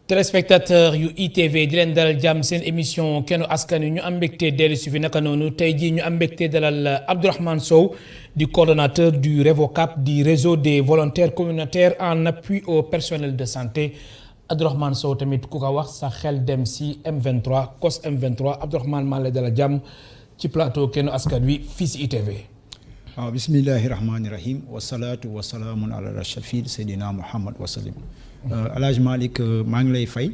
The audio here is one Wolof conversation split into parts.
téléspectateur yu ITV di leen dalal jàmm seen émission kennu askan wi ñu am mbégte dellu si fi naka noonu tey jii ñu am mbégte dalal Abdourahmane Sow di coordonnateur du REVOCAP du réseau des volontaires communautaires en appui au personnel de santé. Abdourahmane Sow tamit ku ko wax sa xel dem si M23 COS M23 Abdourahmane maa lay dalal jàmm ci plateau kennu askan wi fii si ITV. waaw bismillahi rahmaani rahim wasalaatu wasalaamun ala rachafil seydina Muhammad wasalim. Alhaji Malick maa ngi lay fay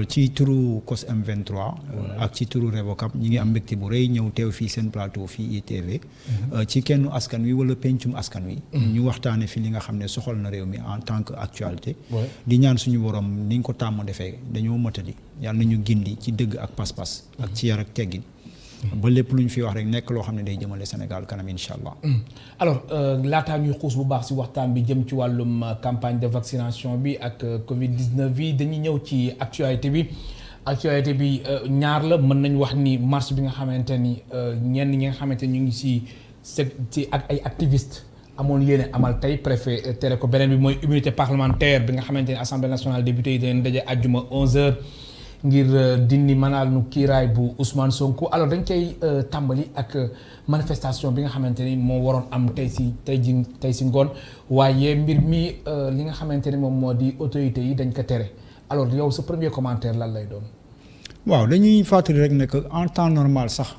ci turu COS M23 ak ci turu REVOCAP ñi ngi am mbégte bu rëy ñëw teew fii seen plateau fii ITV ci kenn askan wi wala pencum askan wi ñu waxtaane fi li nga xam ne soxal na réew mi en tant que actualité di ñaan suñu borom ni nga ko tàmm defee dañoo mëtali yàlla nañu gindi ci dëgg ak pas-pas ak ci yar ak teggin ba lépp lu ñu fi wax rek nekk loo xam ne day jëmale Sénégal kanam incha allah. alors laataa ñuy xuus bu baax si waxtaan bi jëm ci wàllum campagne de vaccination bi ak Covid 19 bi dañuy ñëw ci actualité bi ñaar la mën nañu wax ni marche bi nga xamante ni ñenn ñi nga xamante ni ñu ngi si ak ay activistes amoon yéene amal tey préfet tere ko beneen bi mooy immunité parlementaire bi nga xamante ni assemblée nationale député yi dañ daje àjjuma 11h. ngir dindi manaanu kiiraay bu Ousmane Sonko alors dañ koy tàmbali ak manifestation bi nga xamante ni moo waroon am tey si ngoon waaye mbir mi li nga xamante ni moom moo di autorités yi dañ ko tere alors yow sa premier commentaire lan lay doon. waaw dañuy fàttali rek ne que en temps normal sax.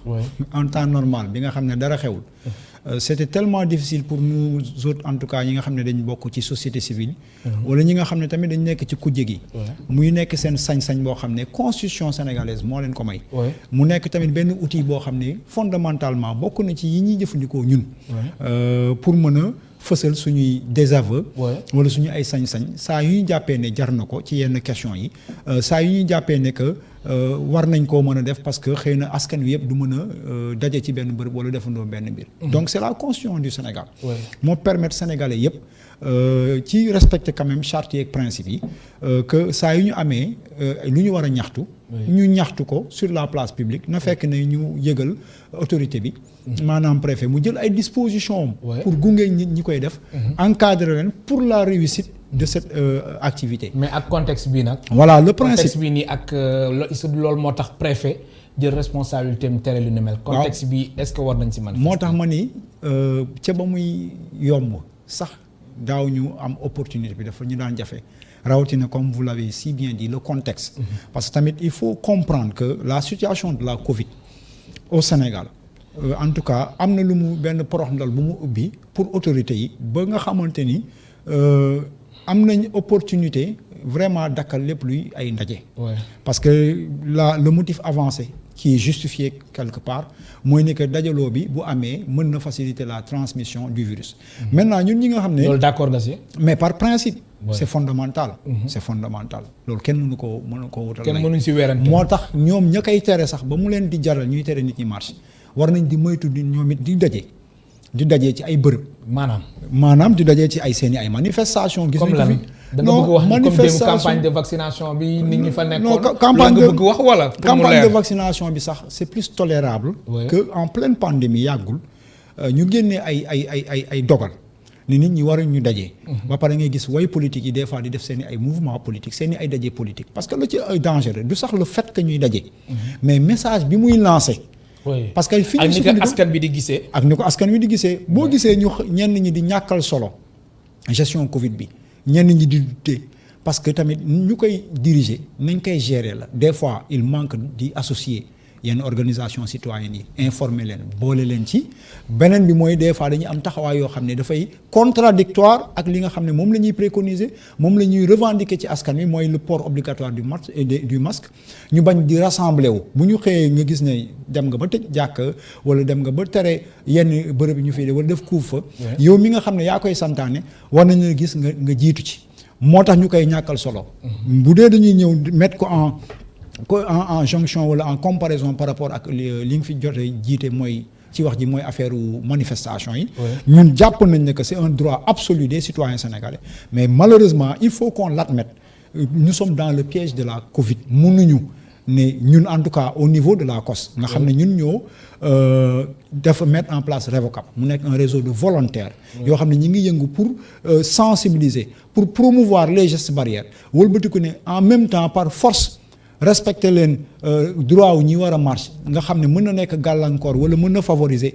en temps normal bi nga xam ne dara xewul. C'était tellement difficile pour nous autres en tout cas ñi nga xam ne dañ bokk ci société civile. wala ñi nga xam ne tamit dañ nekk ci kujje gi. muy nekk seen sañ-sañ boo xam ne constitution sénégalaise moo leen ko may. mu nekk tamit benn outil boo xam ne fondamentalement bokk na ci yi ñuy jëfandikoo ñun. pour mën a fësal suñuy désaveu. wala suñu ay sañ-sañ saa yu ñu jàppee ne jar na ko ci yenn question yi saa yu ñu jàppee ne que. war nañ koo mën a def parce que xëy na askan wi yëpp du mën a daje ci benn bërëb wala defandoo benn mbir. donc c'est la constitution du Sénégal. moo permettre sénégalais yëpp ci respecter quand même charte yeeg principe yi que saa yu ñu amee lu ñu war a ñaxtu. ñu ñaxtu ko sur la place publique na fekk ne ñu yëgal autorité bi. maanaam préfet mu jël ay dispositions pour gunge nit ñi koy def. encadrer leen pour la réussite. de cette activité. mais ak contexte bi nag. voilà le principe contexte bi nii ak loolu moo tax préfet jël responsabilité mu tere lu ni mel. contexte bi est-ce que war nañ si man. moo tax ma ni ca ba muy yomb sax daaw ñu am opportunité bi dafa ñu daan jafe rawatina comme vous l'avez si bien dit le contexte. parce que tamit il faut comprendre que la situation de la Covid au Sénégal. En tout cas am na lu mu benn porox ndal bu mu ubbi pour autorités yi ba nga xamante ni. am nañ opportunité vraiment dakkal lépp luy ay ndaje. parce que le motif avancé qui est justifié quelque part mooy ne que dajaloo bi bu amee mën na faciliter la transmission du virus. maintenant ñun ñi nga xam ne. loolu d'accord nga si. mais par principe. c'est fondamental. c'est fondamental loolu kenn mënu koo wutal. kenn mënuñ si weerante. moo tax ñoom ña koy tere sax ba mu leen di jaral ñuy tere nit ñi marche war nañ di moytu di ñoom it di dajee ci ay bërëb. maanaam di dajee ci ay seeni ay manifestation gis nañ ko fi da nga bëgg wax manifestation comme campagne de vaccination bi nit ñi fa nekkoon. non campagne nga bëgg wax wala. campagne de vaccination bi sax c'est plus tolérable. que en pleine pandémie yàggul ñu génnee ay dogal ni nit ñi waruñ ñu dajee. ba pare ngay gis way politique yi des fois di def seeni ay mouvement politique seeni ay daje politique parce que lu ci ay dangereux du sax le fait que ñuy daje. mais message bi muy lancé. parce que fi ñu ak ni ko askan bi di gisee. ak ni ko askan wi di gisee boo gisee ñu ñenn ñi di ñàkkal solo gestion Covid bi ñenn ñi di dute parce que tamit ñu koy diriger nañ koy gérer la des fois il manque di associer yenn organisation citoyenne yi informer leen boole leen ci beneen bi mooy des fois dañuy am taxawaay yoo xam ne dafay contradictoire ak li nga xam ne moom la ñuy préconiser moom la ñuy revendiquer ci askan wi mooy le port obligatoire du masque ñu bañ di rassembler wu bu ñu xëyee nga gis ne dem nga ba tëj jàkk wala dem nga ba tere yenn bërëb yi ñu fi wala def couvre-feu yow mi nga xam ne yaa koy santaane war nañu la gis nga jiitu ci moo tax ñu koy ñàkkal solo bu dee dañuy ñëw mettre ko en jonction wala en comparaison par rapport ak li nga fi jotee jiite mooy ci wax ji mooy affaire manifestation yi. ñun jàpp nañ ne que c'est un droit absolu des citoyens sénégalais mais malheureusement il faut qu'on l'admette nous sommes dans le piège de la Covid mënuñu ne ñun en tout cas au niveau de la COS nga xam ne ñun ñoo dafa mettre en place Revocap mu nekk un réseau de volontaires yoo xam ne ñi ngi yëngu pour sensibiliser pour promouvoir les gestes barrières wëlbatiku ne en même temps par force respecter leen droit wu ñi war a marche nga xam ne mën na nekk gàllankoor wala mën na favoriser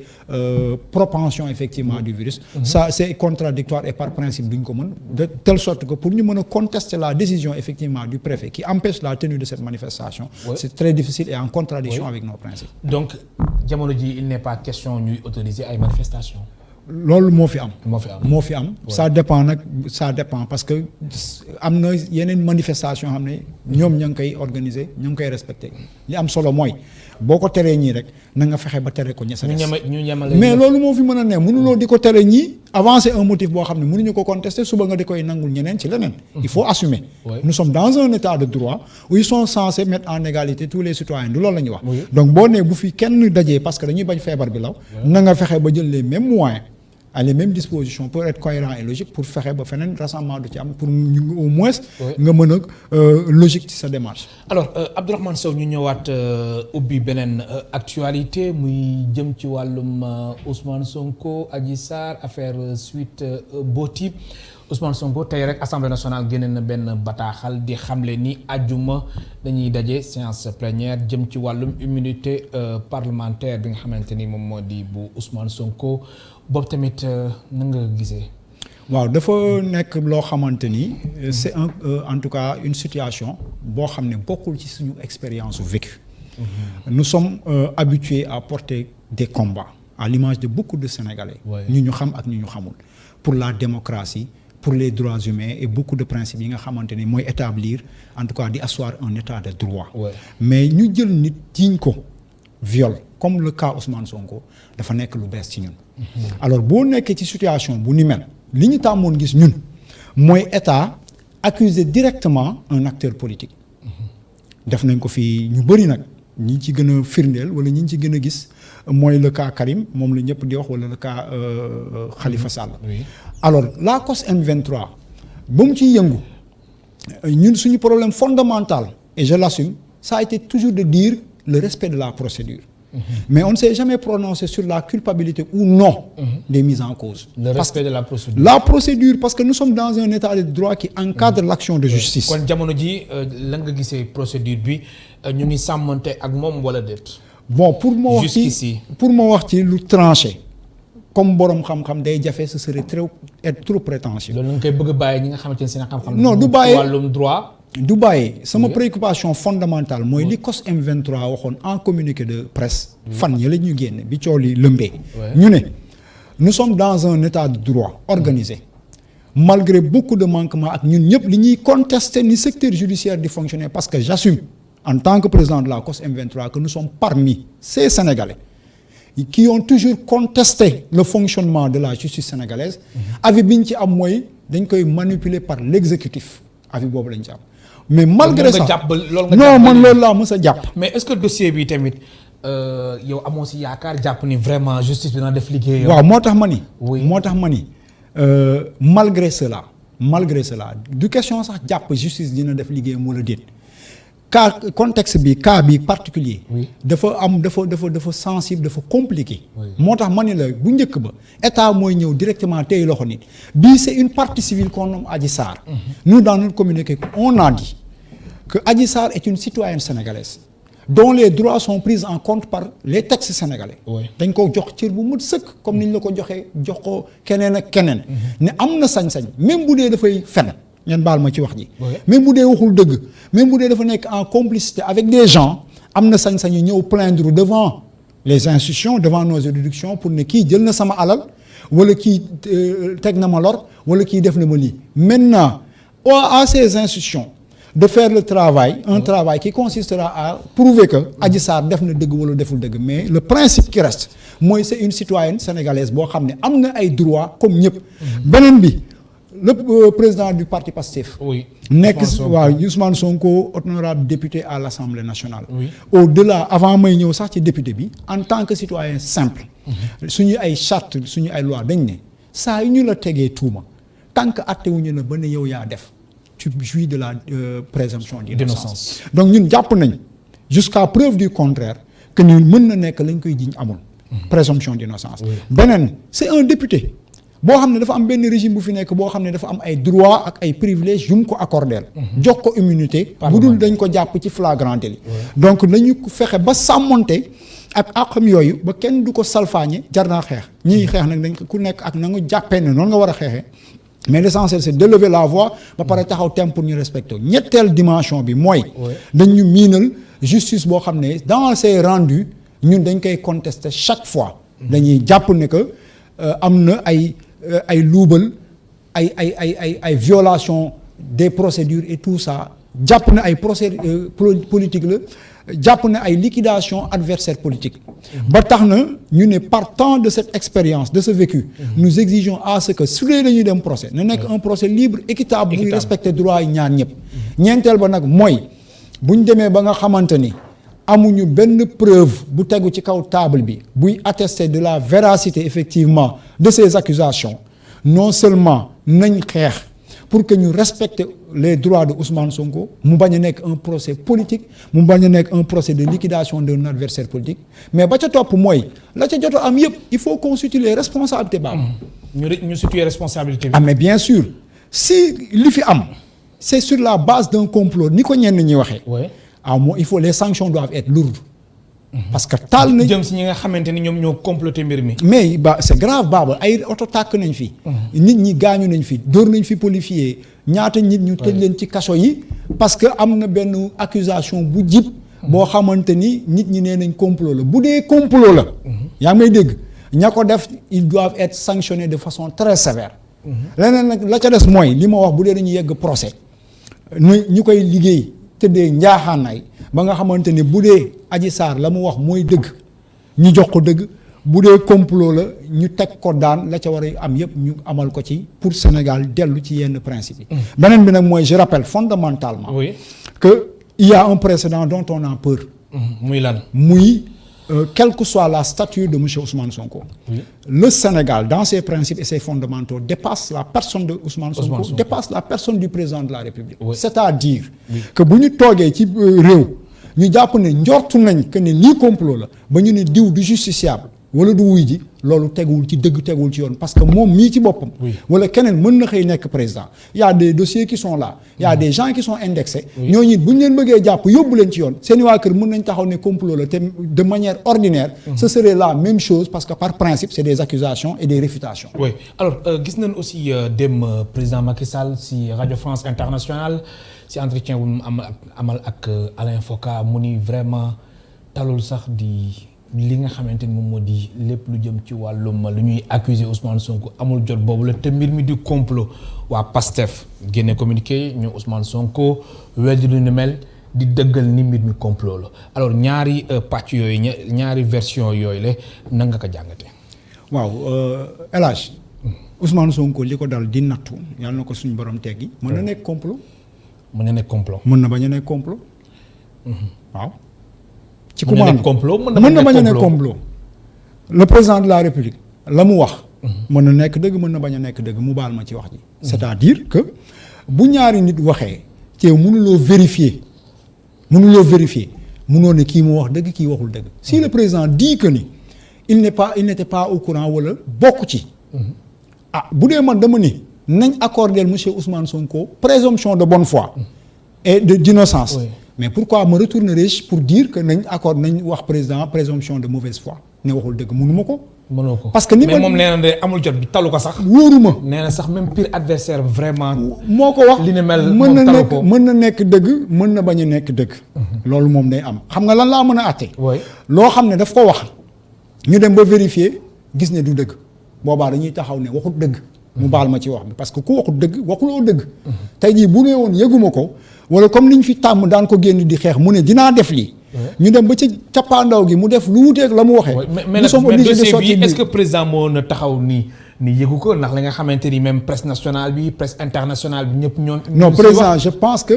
propension effectivement du virus. Ça c'est contradictoire et par principe duñ ko mën de telle sorte que pour ñu mën a contester la décision effectivement du préfet qui empêche la tenue de cette manifestation. C'est très difficile et en contradiction avec nos principes. Donc jamono ji il n'est pas question ñuy autoriser ay manifestations. loolu moo fi am. moo fi am ça dépend nag ça dépend parce que am na yeneen manifestation xam ne ñoom ña ngi koy organiser ña ngi koy respecter li am solo mooy boo ko teree ñii rek na nga fexe ba tere ko ña sa des mais loolu moo fi mën a ne mënuloo di ko tere ñii avancer un motif boo xam ne mënuñu ko contester suba nga di koy nangul ñeneen ci leneen. Il faut assumer. Nous sommes dans un état de droit où ils sont censés mettre en égalité tous les citoyens du loolu la ñuy wax. Donc boo nee bu fi kenn dajee parce que dañuy bañ feebar bi law na nga fexe ba jël les mêmes moyens à les mêmes dispositions pour être cohérent et logique pour fexe ba feneen rassemblement du ci am pour ñu au moins nga mën a logique ci sa démarche. Alors Abdourahmane Sow ñu ñëwaat ubbi beneen actualité muy jëm ci wàllum Ousmane Sonko Adji Sarr affaire Sweet Beauty Ousmane Sonko tey rek Assemblée nationale génne na benn bataaxal di xamle ni àjjuma dañuy daje séance plénière jëm ci wàllum immunité parlementaire bi nga xamante ni moom moo di bu Ousmane Sonko boobu tamit na nga gisee. waaw dafa nekk loo xamante ni c'est en tout cas une situation boo xam ne bokkul ci suñu expérience vécue. Nous sommes habitués à porter des combats à l'image de beaucoup de Sénégalais. ñu xam ak ñu xamul pour la démocratie. Pour les droits humains et beaucoup de principes yi nga xamante ni mooy établir en tout cas di asseoir un état de droit. Mais ñu jël nit jiiñ ko viol comme le cas Ousmane Sonko dafa nekk lu bees ci ñun. Alors boo nekkee ci situation bu ni mel li ñu tàmmoon gis ñun mooy état accuser directement un acteur politique. def nañ ko fi ñu bëri nag ñi ci gën a firndeel wala ñi ci gën a gis mooy le cas Karim moom la ñëpp di wax wala le cas Khalifa Sall. Alors la COS M23 ba mu ciy yëngu ñun suñu problème fondamental et je l'assume ça a été toujours de dire le respect de la procédure. Mais on ne s'est jamais prononcé sur la culpabilité ou non des mises en cause. Le respect de la procédure. La procédure parce que nous sommes dans un état de droit qui encadre l'action de justice. kon jamono ji la nga gisee procédure bi ñu ngi sàmmante ak moom wala déet. Bon pour ma wax ci lu tranché comme borom xam-xam day jafe ce serait être trop prétentieux. loolu nga koy bëgg a bàyyi ñi nga xamante ne seen xam-xam. non du bàyyi wàllum droit. du bàyyi sama préoccupation fondamentale mooy li COS M23 waxoon en communiqué de presse. fan yële ñu génn bi coow li lëmbee. ñu ne nous sommes dans un état de droit organisé. Malgré beaucoup de manquements ak ñun ñëpp li ñuy contester ni secteur judiciaire di fonctionner parce que j'assume en tant que président de la COS M23 que nous sommes parmi ces Sénégalais qui ont toujours contesté le fonctionnement de la justice sénégalaise. avis bi ñu ci am mooy dañ koy manipuler par l'exécutif avis boobu lañ ci am. mais malgré ça non man loolu laa mës a jàpp. mais est-ce que dossier bi tamit yow amoo si yaakaar jàpp ni vraiment justice bi dina def liggéey. waaw moo tax ma ni malgré cela du question sax jàpp justice dina def liggéeyam wala déet. cas contexte bi cas bi particulier dafa sensible dafa compliqué. moo tax ma ni la bu njëkk ba état mooy ñëw directement tey loxo nit bii c'est une partie civile qu'on nomme Adji Sarr. Nous dans notre communiqué on a dit que Adji Sarr est une citoyenne sénégalaise dont les droits sont pris en compte par les textes sénégalais. dañ ko jox cër bu mët sëkk comme ni ñu la ko jox ko keneen ak keneen. ne am na sañ-sañ même bu dee dafay fen ngeen baal ma ci wax ji. même bu dee waxul dëgg même bu dee dafa nekk en complicité avec des gens am na sañ-sañu ñëw plaindre devant les institutions devant nos juridictions pour ne kii jël na sama alal wala kii teg na ma lor wala kii def na ma lii. Maintenant à ces institutions de faire le travail un travail qui consistera à prouver que Adji Sarr def na dëgg wala deful dëgg mais le principe qui reste mooy c'est une citoyenne sénégalaise boo xam ne am na ay droits comme ñëpp. beneen bi. Le président du parti Pastef. nekk waaw Ousmane Sonko honorable député à l'Assemblée nationale. Au-delà avant may ñëw sax ci député bi en tant que citoyen simple. suñu ay charte suñu ay loi dañ ne saa yu ñu la tegee tuuma tant que attewuñu la ba ne yow yaa def tu jouis de la présomption d'innocence. Donc ñun jàpp nañ jusqu'à preuve du contraire que ni mën na nekk lañ koy jiñ amul. présomption d'innocence. beneen c'est un député boo xam ne dafa am benn régime bu fi nekk boo xam ne dafa am ay droits ak ay privilèges yu mu ko accordeel jox ko immunité bu dul dañ ko jàpp ci flagrant délit. donc nañu fexe ba sàmmonte ak àqam yooyu ba kenn du ko salfaañe jar naa xeex ñiy xeex nag dañ ku nekk ak na nga jàppee ne noonu nga war a xeexee. mais l'essentiel c'est d'élever la voix ba pare taxaw thème pour ñu respecter ñetteel dimension bi mooy dañu miinal justice boo xam ne dans ses rendus ñun dañ koy contester chaque fois dañuy jàpp ne que am na ay luubal ay violation des procédures et tout ça jàpp na ay procès politique la jàpp na ay liquidation adversaire politique ba tax na ñu ne partant de cette expérience de ce vécu nous exigeons à ce que su dee dañuy dem procès na nekk un procès libre équitable buy respecter droit yi ñaar ñëpp ñeenteel ba nag mooy bu ñu demee ba nga xamante ni amuñu benn preuve bu tegu ci kaw table bi buy attester de la véracité effectivement de ces accusations non seulement nañ xeex pour que ñu respecter les droits de Ousmane Sonko mu bañ a nekk un procès politique mu bañ a nekk un procès de liquidation d'un adversaire politique mais ba ca topp mooy la ca jot am yëpp il faut qu'on situe les responsabilités ba ñu situer responsabilité bi. ah mais bien sûr si li fi am c'est sur la base d'un complot ni ko ñenn ñi waxee. Moi il faut les sanctions doivent être lourdes. parce que taal na jëm si ñi nga xamante ni ñoom ñoo comploté mbir mi. mais c'est grave Baba ay oto tàkk nañ fi. nit ñi gaañu nañ fi dóor nañ fi policier ñaata nit ñu tëj leen ci kaso yi. parce que am na benn accusation bu jib. boo xamante ni nit ñi nee nañ complot la bu dee complot la. yaa ngi may dégg ña ko def ils doivent être sanctionnés de façon très sévère. leneen nag la ca des mooy li ma wax bu dee dañuy yegg procès ñu koy liggéey tëddee njaaxaanaay ba nga xamante ni bu dee Adji Sarr la mu wax mooy dëgg ñu jox ko dëgg bu dee complot la ñu teg ko daan la ca war a am yëpp ñu amal ko ci pour Sénégal dellu ci yenn principe yi. beneen bi nag mooy je rappelle fondamentalement. que il y a un précédent dont on a peur. muy lan muy quelle que soit la stature de monsieur Ousmane Sonko. Le Sénégal dans ses principes et ses fondamentaux dépasse la personne de Ousmane Sonko dépasse la personne du président de la République. C'est-à-dire que bu ñu toogee ci réew. ñu jàpp ne njortu nañ que ne lii complot la ba ñu ne diw du justiciable wala du wuy ji loolu teguwul ci dëgg teguwul ci yoon parce que moom mii ci boppam. wala keneen mën na xëy nekk président y a des dossiers qui sont là y a des gens qui sont indexés. ñooñu bu ñu leen bëggee jàpp yóbbu leen ci yoon seeni waa kër mën nañ taxaw ne complot la te de manière ordinaire. ce serait la même chose parce que par principe c'est des accusations et des réfutations. oui alors gis nañ aussi dem président Macky Sall si Radio France Internationale. ci entretien bu mu amal ak Alain Foka mu ni vraiment talul sax di li nga xamante ni moom moo di lépp lu jëm ci wàllum lu ñuy accuser Ousmane Sonko amul jot boobu la te mbir mi di complot waa PASTEF génne communiqué ñu Ousmane Sonko weddi lu ni mel di dëggal ni mbir mi complot la alors ñaari pàcc yooyu ñaari version yooyu la nan nga ko jàngate waaw El Hadj Ousmane Sonko li ko dal di nattu yàlla na ko suñu borom teggi mën na nekk complot. mën na nekk complot. mën na bañ a nekk complot. waaw. ci mën na nekk complot mën na bañ a nekk complot. le président de la République la mu wax. mën na nekk dëgg mën na bañ a nekk dëgg mu baal ma ci wax ji. c'est-à-dire que bu ñaari nit waxee teew mënuloo vérifier mënoo ne kii mu wax dëgg kii waxul dëgg. si le président dit que ni il n'était pas au courant wala bokk ci. bu dee man dama ni. nañ accorder monsieur Ousmane Sonko présomption de bonne foi et d'innocence. mais pourquoi me retournerais-je pour dire que nañ wax président présomption de mauvaise foi ne waxul dëgg mënuma ko. mënoo ko parce que ni mais moom nee na de amul jot bi talu ko sax. wóoruma nee na sax même pire adversaire vraiment. moo ko wax li ne mel moom talu ko mën na nekk dëgg mën na bañ a nekk dëgg. loolu moom day am xam nga lan laa mën a àtte. loo xam ne daf ko wax ñu dem ba vérifier gis ne du dëgg boobaa dañuy taxaw ne waxut dëgg. mu baal ma ci wax bi parce que ku waxul dëgg waxuloo dëgg. tey jii bu nee woon yëguma ko wala comme niñ fi tàmm daan ko génn di xeex mu ne dinaa def lii. ñu dem ba ci cappaandaw gi mu def lu wuteeg la mu waxee. mais dossier bi est-ce que président moo na taxaw ni yëgu ko ndax la nga xamante ni même presse nationale bi presse internationale bi ñëpp ñoo. non président je pense que.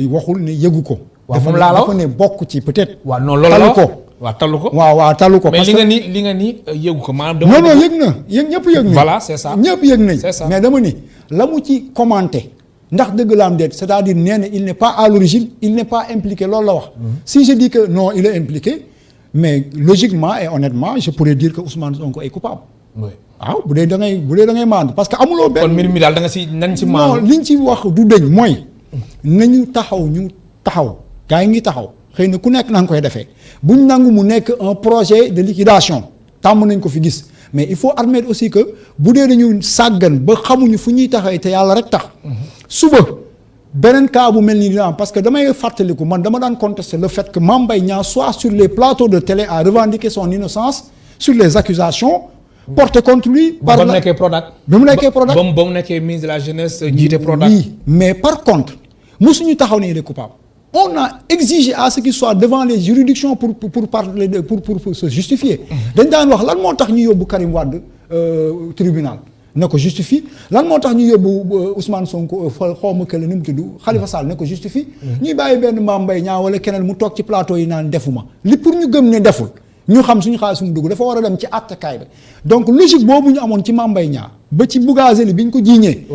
waxul ne yëgu ko. waaw moom laa la dafa ne bokk ci peut-être. waaw non loolu la ko. waaw tallu ko waaw tallu ko. mais li nga ni yëgu ko maanaam. non yëg na ñëpp yëg nañ. voilà c'est ça ñëpp yëg nañ. c'est ça mais dama ni la mu ci commenté ndax dëgg la am déet c'est-à-dire nee na il n'est pas à l'origine il n'est pas impliqué loolu la wax. Si je dis que non il est impliqué mais logiquement et honnêtement je pourrais dire que Ousmane Sonko est coupable. waaw bu dee da ngay maandu parce que amuloo benn. kon mbir mi daal da nga si nañ si maandu. non liñ ci wax du dëñ mooy nañu taxaw gars yi ngi taxaw xëy na ku nekk na nga koy defee buñ nangu mu nekk un projet de liquidation tàmm nañ ko fi gis mais il faut admettre aussi que bu dee dañu sàggan ba xamuñu fu ñuy taxawee te yàlla rek tax suba beneen cas bu mel ni dina am parce que damay fàttaliku man dama daan contester le fait que Mame Mbaye Niang soit sur les plateaux de télé à revendiquer son innocence sur les accusations portées contre lui. ba mu nekkee Prodac. ba mu nekkee Prodac ba mu nekkee ministre de la jeunesse jiite Prodac. oui mais par contre mosuñu taxaw ne il est coupable. On a exigé à ce qu'il soit devant les juridictions pour parler pour se justifier. dañ daan wax lan moo tax ñu yóbbu Karim Wade tribunal na ko justifie lan moo tax ñu yóbbu Ousmane Sonko xaw ma kële ni mu tudd Khalifa Sall na ko justifie. ñuy bàyyi benn Mame Mbaye Niang wala keneen mu toog ci plateau yi naan defuma li pour ñu gëm ne deful ñu xam suñu xaalis mu dugg dafa war a dem ci àttekaay bi donc logique boobu ñu amoon ci Mame Mbaye Niang ba ci Bougazelli bi ñu ko jiiñee.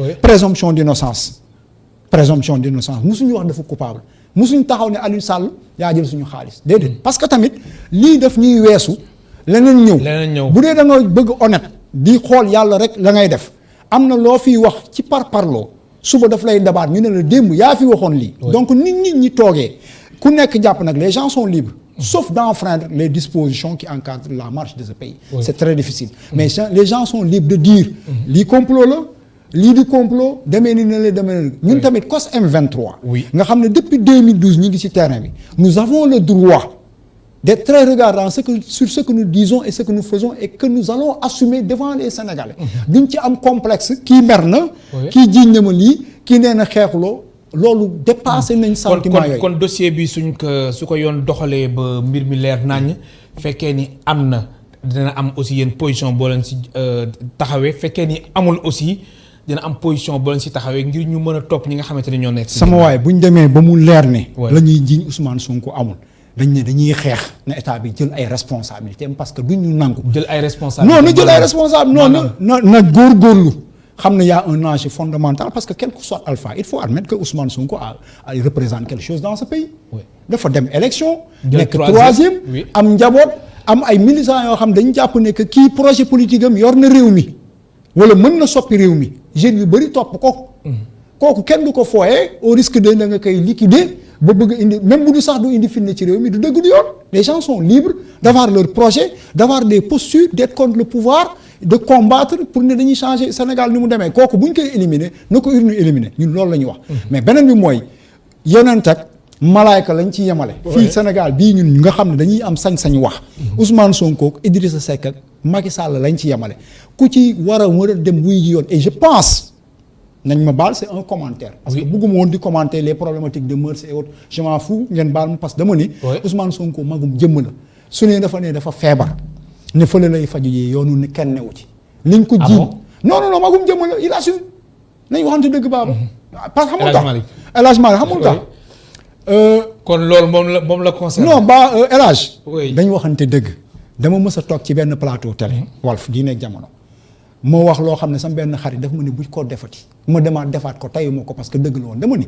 présomption d'innocence musuñu wax dafa coupable. musuñ taxaw ne Aliou Sall yaa jël suñu xaalis déedéet parce que tamit lii daf ñuy weesu leneen ñëw bu dee da nga bëgg honnête di xool yàlla rek la ngay def am na loo fiy wax ci parloo suba daf lay dabaat ñu ne la démb yaa fi waxoon lii donc nit ñi toogee ku nekk jàpp nag les gens sont libres sauf d'enfreindre les dispositions qui encadrent la marche de ce pays c'est très difficile mais les gens sont libres de dire lii complot la lii di complot demee ni ne la demee ñun tamit COS M23 nga xam ne depuis 2012 ñu ngi ci terrain bi nous avons le droit d'être très regardants sur ce que nous disons et ce que nous faisons et que nous allons assumer devant les Sénégalais duñ ci am complexe kii mer na kii jiiñ na ma lii kii nee na xeexuloo loolu dépassé nañ sentiment yooyu kon dossier bi su ko yoon doxalee ba mbir mi leer nañ fekkee ni am na dina am aussi yéen position boo leen ci taxawee fekkee ni amul aussi dina am position boo leen si taxawee ngir ñu mën a topp ñi nga xamante ne ñoo nekk. sama waay bu ñu demee ba mu leer ne. la ñuy jiiñ Ousmane Sonko amul. dañuy xeex na état bi jël ay responsabilités parce que duñ ñu nangu. jël ay responsabilités non na jël ay responsabilités non na góorgóorlu xam ne y a un enjeu fondamental parce que quel que soit alpha il faut admettre que Ousmane Sonko représente quelque chose dans ce pays. dafa dem élection. nekk troisième am njaboot am ay militants yoo xam dañu jàpp ne que kii projet politique am yor na réew mi wala mën na soppi réew mi. jeunes yu bëri topp ko kooku kenn du ko fooyee au risque de na nga koy liquider ba bëgg indi même bu du sax du indi fitna ci réew mi du dëgg du yoon les gens sont libres d'avoir leur projet d'avoir des postures d'être contre le pouvoir de combattre pour ne dañuy changer Sénégal ni mu demee kooku bu ñu koy éliminer na ko urne éliminer ñun loolu la ñuy wax mais beneen bi mooy yonent ak malaayka lañ ci yemale fii Sénégal bii ñun nga xam ne dañuy am sañ-sañ wax Ousmane Sonko Idrissa Seck ak Macky Sall lañ ci yemale ku ci war a dem wuy ji yoon et je pense nañ ma baal c'est un commentaire parce que bëgguma woon di commenter les problématiques de mœurs et autres je m'en fous ngeen baal ma parce que dama ni Ousmane Sonko magum jëmm la su ne dafa feebar ne fële lay faju yi yoonu ne kenn newu ci liñ ko jiiñ non magum jëmm la il assume nañ waxante dëgg baaba parce que xamul tax El Hadj Malick xamul tax kon loolu moom la concerne non El Hadj dañ waxante dëgg dama mës a toog ci benn plateau télé Walf di nekk jamono moo wax loo xam ne sama benn xarit daf ma ne bu ko defati ma demaat defaat ko tayuma ko parce que dëgg la woon dama ni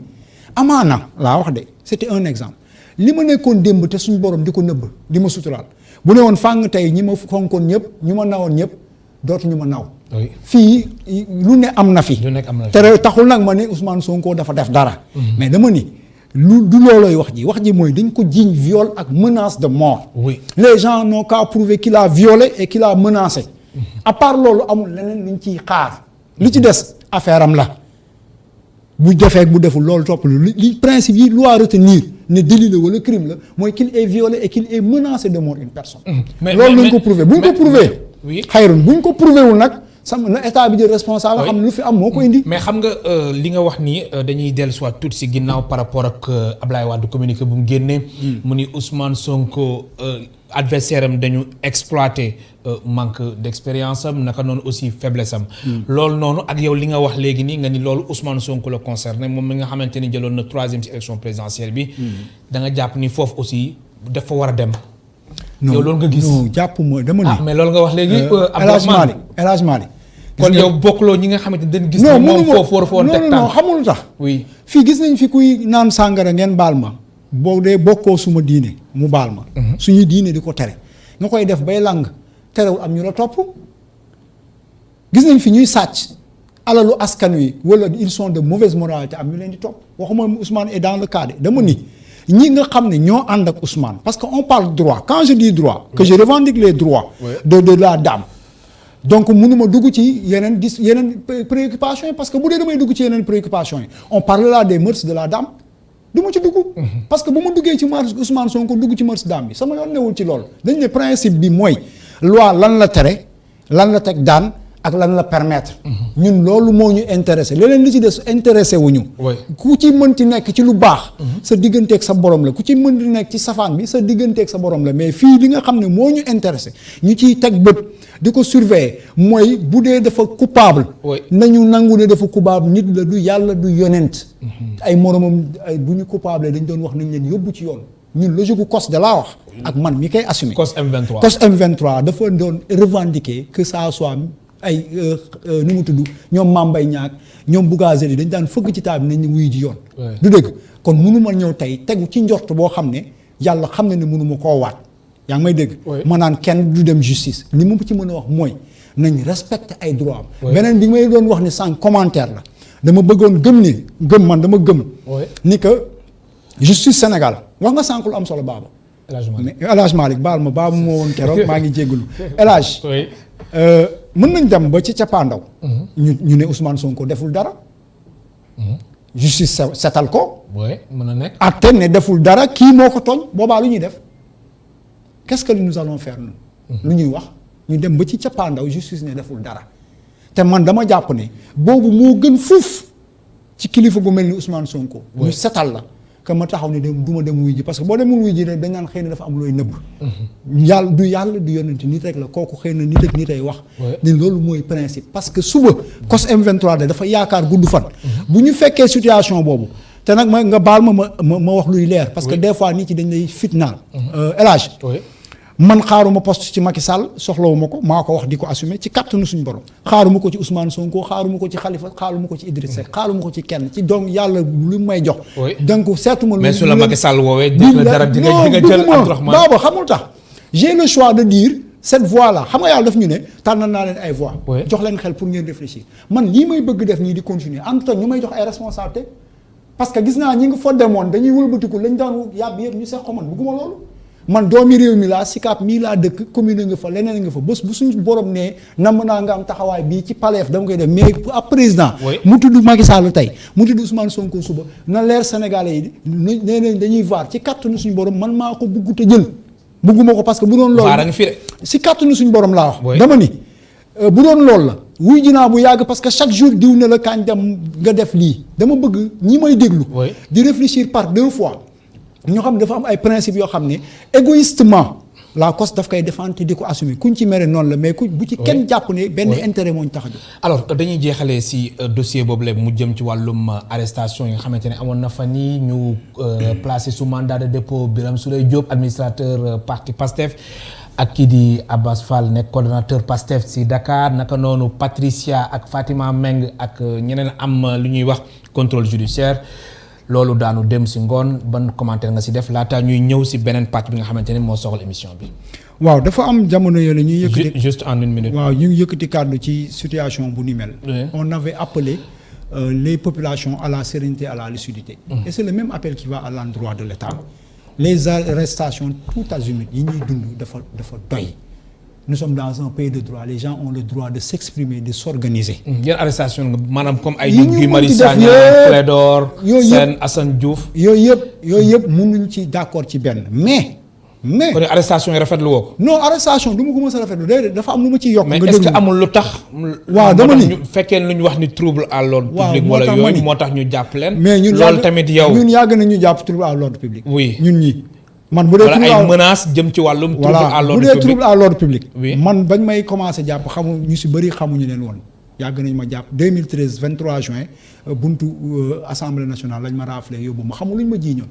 amaana laa wax de c'était un exemple li ma nekkoon démb te suñu borom di ko nëbb di ma suturaal bu ne woon fàng tey ñi ma fonkoon ñëpp ñu ma nawoon ñëpp dootuñu ma naw fii lu ne am na fi te taxul nag ma ne Ousmane Sonko dafa def dara mais dama ni du loolooy wax ji mooy dañ ko jiiñ viol ak menace de mort les gens n'ont qu'à prouver qu'il a violé et qu'il a menacé à part loolu amul leneen luñ ciy xaar li ci des affaire am la bu defee bu deful loolu topp li principe yi loi retenir ne délit la wala crime la mooy qu'il ait violé et qu'il ait menacé de mort une personne loolu lañ ko prouver bu ñu ko prouver xayrun bu ñu ko prouver wul nag na état bi jël responsable xam ne lu fi am moo ko indi mais xam nga li nga wax nii dañuy dellu soit tout si ginnaaw par rapport ak Ablaye Wade communiqué bu mu génnee mu ni Ousmane Sonko adversaire am dañu exploiter manque d'expérience am naka noonu aussi faiblesse am loolu noonu ak yow li nga wax léegi nii nga ni loolu Ousmane Sonko la concerné moom mi nga xamante ni jëloon na 3e ci élection présidentielle bi da nga jàpp ni foofu aussi dafa war a dem yow loolu nga gis non jàpp mooy dama ni mais loolu nga wax léegi El Hadj Malick kon yow bokkuloo ñi nga xamante ne dañ gis. non moom foofu war foon teg tànk non xamul tax. oui fii gis nañ fi kuy naan sàngara ngeen baal ma boo dee bokkoo suma diine mu baal ma. suñuy diine di ko tere nga koy def bay lang terewul am ñu la topp gis nañ fi ñuy sàcc alalu askan wi wala ils sont de mauvaise moralité am ñu leen di topp waxuma Ousmane est dans le cadre dama ni ñi nga xam ne ñoo ànd ak Ousmane parce que on parle droit quand je dis droit que je revendique les droits de la dame donc mënuma dugg ci yeneen préoccupations yi parce que bu dee damay dugg ci yeneen préoccupations yi on parle là des mœurs de la dame du ma ci dugg parce que bu ma duggee ci mœurs Ousmane Sonko dugg ci mœurs dame bi sama yoon newul ci loolu dañ ne principe bi mooy loi lan la tere lan la teg daan ak lan la permettre ñun loolu moo ñu intéressé leneen li ci des intéressé wuñu ku ci mënti nekk ci lu baax sa digganteeg sa borom la ku ci mënti nekk ci safaan bi sa digganteeg sa borom la mais fii li nga xam ne moo ñu intéressé ñu ciy teg bët di ko surveiller mooy bu dee dafa coupable nañu nangu ne dafa coupable nit la du yàlla du yonent ay moromam bu ñu coupable dañ doon wax nañ leen yóbbu ci yoon ñun logique gu COS de laa wax ak man mi koy assumer COS M23 COS M23 dafa doon revendiquer que ça soit ay nu mu tudd ñoom Mame Mbaye Niang ñoom Bougazelli dañ daan fëgg ci taal bi nañ wuyu ji yoon du dëgg kon mënu ma ñëw tey tegu ci njort boo xam ne yàlla xam na ne mënu ma koo waat yaa ngi may dégg ma naan kenn du dem justice li mu ci mën a wax mooy nañ respecter ay droit am beneen bi may doon wax ni sans commentaire la dama bëggoon dama gëm ni que justice Sénégal wax nga sànq lu am solo baaba El Hadj Malick baal ma baaba moo woon keroog maa ngi jéggalu El Hadj mën nañ dem ba ci cappaandaw ñu ne Ousmane Sonko deful dara justice setal ko mën na nekk atte ne deful dara kii moo ko tooñ boobaa lu ñuy def qu'est-ce que nous allons faire ñun lu ñuy wax ñu dem ba ci cappaandaw justice ne deful dara te man dama jàpp ne boobu moo gën fuuf ci kilifa gu mel ni Ousmane Sonko ñu setal la que ma taxaw ne du ma dem wuy ji parce que boo demul wuy ji rek dañ naan xëy na dafa am looy nëbb yàlla du yonent nit rek la kooku xëy na nit ak nit ay wax ne loolu mooy principe parce que suba COS M23 de dafa yaakaar gudd fan bu ñu fekkee situation boobu te nag ma nga baal ma wax luy leer parce que des fois nit ci dañ lay fitnaal El Hadj man xaaruma poste ci Macky Sall soxlawuma ko maa ko wax di ko assumer ci kàttanu suñu borom xaaruma ko ci Ousmane Sonko xaaruma ko ci Khalifa xaaruma ko ci Idriss Seck xaaruma ko ci kenn ci donc yàlla lu may jox donc seetuma mais su la Macky Sall woowee di la dara di nga jël Abdourahmane baaba xamul tax j'ai le choix de dire cette voie là xam nga yàlla daf ñu ne tànnal naa leen ay voies jox leen xel pour ngeen réfléchir man lii may bëgg def nii di continuer en tout temps ñu may jox ay responsabilités parce que gis naa ñi ngi fa demoon dañuy wëlbatiku lañ daan yàbb yëpp ñu seq ko man bëgguma loolu man doomi réew mi laa Sicap mii laa dëkk commune nga fa leneen nga fa bés bu suñu borom ne namm naa nga am taxawaay bii ci paleef dama koy def mais ab président mu tudd Macky Sall tey mu tudd Ousmane Sonko suba na leer Sénégalais yi nee nañ dañuy vaar ci kàttanu suñu borom man maa ko bugg te jël bugguma ko parce que bu doon loolu si kàttanu suñu borom laa wax dama ni bu doon loolu la wuy jinaa bu yàgg parce que chaque jour diw ne la kañ dem nga def lii dama bëgg ñi may déglu di réfléchir par 2 fois ñoo xam ne dafa am ay principes yoo xam ne égoïstement la COS daf koy défendre di ko assumer kuñ ci mere noonu la mais ku bu ci kenn jàpp ne benn intérêt moo ñu tax a jóg. alors dañuy jeexalee si dossier boobu la mu jëm ci wàllum arrestation yi nga xamante ne amoon na fan yii ñu placé sous mandat de dépôt Birame Souleye Diop administrateur parti PASTEF ak kii di Abbas Fall nekk coordonnateur PASTEF si Dakar naka noonu Patricia ak Fatima Meng ak ñeneen am lu ñuy wax contrôle judiciaire. loolu daanu dem si ngoon ban commentaire nga si def laata ñuy ñëw si beneen pàcc bi nga xamante ne moo soxal émission bi. waaw dafa am jamono yooyu ñuy yëkkati juste en 1 minute. waaw ñu yëkkati kàddu ci situation bu ni mel. on avait appelé les populations à la sérénité à la lucidité. Et c'est le même appel qui va à l'endroit de l'État. Les arrestations tout azimut yi ñuy dund dafa doy. Nous sommes dans un pays de droit les gens ont le droit de s'exprimer de s'organiser. yan arrestation maanaam comme ay ñoom Guy Marius Sagna Clédor Sène Assane Diouf. yooyu yëpp mënuñ ci d'accord ci benn mais. kon arrestation yi rafetlu woo ko. non arrestation du ma ko mës a rafetlu déedéet dafa am lu ma ciy yokk. mais est-ce que amul lu tax. waaw dama ni fekkee lu ñu wax ni trouble à l'ordre public. wala yooyu moo tax ñu jàpp leen. mais ñun loolu tamit yow ñun yàgg na ñu jàpp trouble à l'ordre public. oui ñun ñii. man bu dee wala ay menaces jëm ci wàllum. trouble à l'ordre public bu dee trouble à l'ordre public. oui man bañ may commencé jàpp ñu si bëri xamuñu leen woon. yàgg nañ ma jàpp 2013 23 juin buntu assemblée nationale lañ ma raflé yóbbu ma xamul luñ ma jiiñoon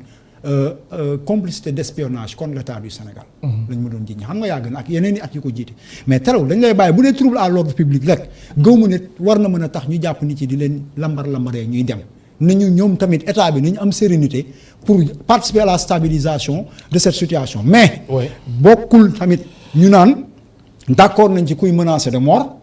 complicité d'espionnage contre l'État du Sénégal. lañ ma doon jiiñ xam nga yàgg na ak yeneen i at yu ko jiite mais terewul dañ lay bàyyi bu dee trouble à l'ordre public rek gëw ma ne war na mën a tax ñu jàpp nit ci di leen lambaree ñuy dem nañu ñoom tamit état bi nañu am sérénité pour participer à la stabilisation de cette situation mais bokkul tamit ñu naan d'accord nañ ci kuy menacer de mort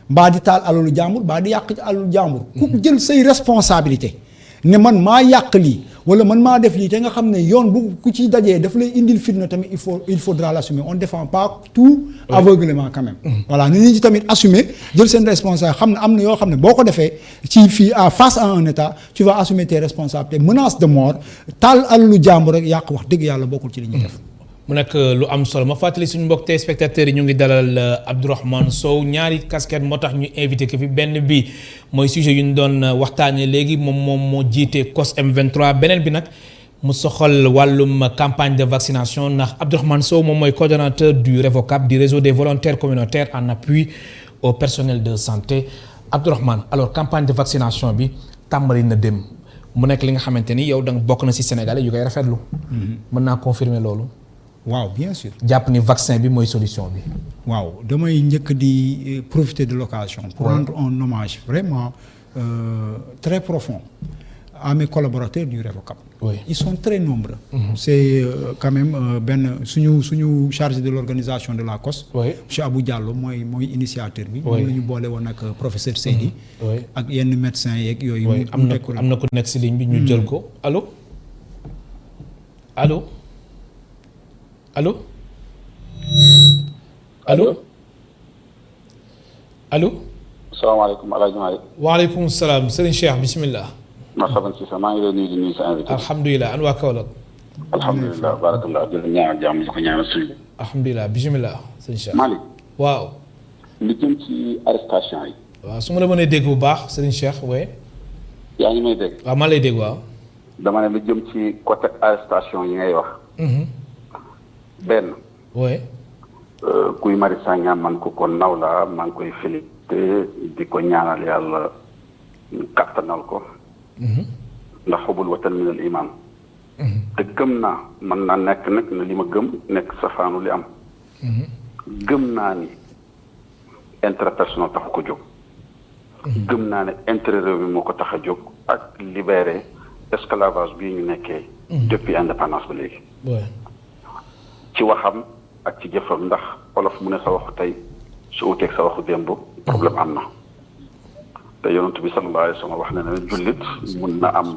mbaa di taal alalu jàmbur mbaa di yàq ci alalu jàmbur ku jël say responsabilité ne man maa yàq lii wala man maa def lii te nga xam ne yoon bu ku ci dajee daf lay indil fitna tamit il faudra l'assumer on ne défend pas tout aveuglément quand même voilà ni ñi tamit assumer jël seen responsable xam ne am na yoo xam ne boo ko defee ci fii face à un état tu vas assumer tes responsabilités menace de mort taal alalu jàmbur rek yàq wax dëgg yàlla bokkul ci li ñuy def mu nekk lu am solo ma fàttali suñu mbokk téléspectateurs yi ñu ngi dalal Abdourahmane Sow ñaari casquette moo tax ñu invité ko fi benn bi mooy sujet yu ñu doon waxtaanee léegi moom moo jiite COS M23 beneen bi nag mu soxal wàllum campagne de vaccination ndax Abdourahmane Sow moom mooy coordonnateur du REVOCAP du réseau des volontaires communautaires en appui au personnel de santé Abdourahmane alors campagne de vaccination bi tàmbali na dem mu nekk li nga xamante ni yow da nga bokk na ci Sénégalais yu koy rafetlu. mën naa confirmer loolu. waaw bien sûr. jàpp ni vaccin bi mooy solution bi. waaw damay njëkk di profiter de l'occasion pour rendre un hommage vraiment très profond à mes collaborateurs du REVOCAP. Oui. Ils sont très nombreux. C'est quand même benn suñu chargé de l'organisation de la COS. Oui. monsieur Abou Diallo mooy initiateur bi. Oui. moom la ñu boole woon ak professeur Seydi. oui ak yenn médecins yeeg yooyu. oui am na ku nekk ci ligne bi ñu jël ko allo allo. allo allo allo. salaamaaleykum El Hadj Malick. waaleykum salaam Serigne Cheikh bisimilah. marhaban si sa maa ngi lay nuyu di nuyu sa invité. alhamdulilah an waa Kaolack. alhamdulilah barakallah di la ñaanal jàmm di ko ñaanal suñu. alhamdulilah bisimilah Serigne Cheikh. Malick. waaw. li jëm ci arrestation yi. waaw su ma la mënee dégg bu baax Serigne Cheikh oui. yaa ngi may dégg. waaw maa lay dégg waaw. dama ne li jëm ci côté arrestation yi ngay wax. benn. oui. Guy Marius Sagna man ko naw la maa ngi koy félicité di ko ñaanal yàlla kattanal ko. ndax xubul watan min al iman. te gëm naa mën naa nekk nag na li ma gëm nekk safaanu li am. gëm naa ni intérêt personnel tax ko jóg. gëm naa ne intérêt réew mi moo ko tax a jóg ak libérer esclavage bii ñu nekkee. depuis indépendance ba léegi. ci waxam ak ci jëfam ndax olof mu ne sa waxu tey su uteeg sa waxu démb problème am na te yonent bi sallallahu alayhi wa sallam wax na ne jullit mun na am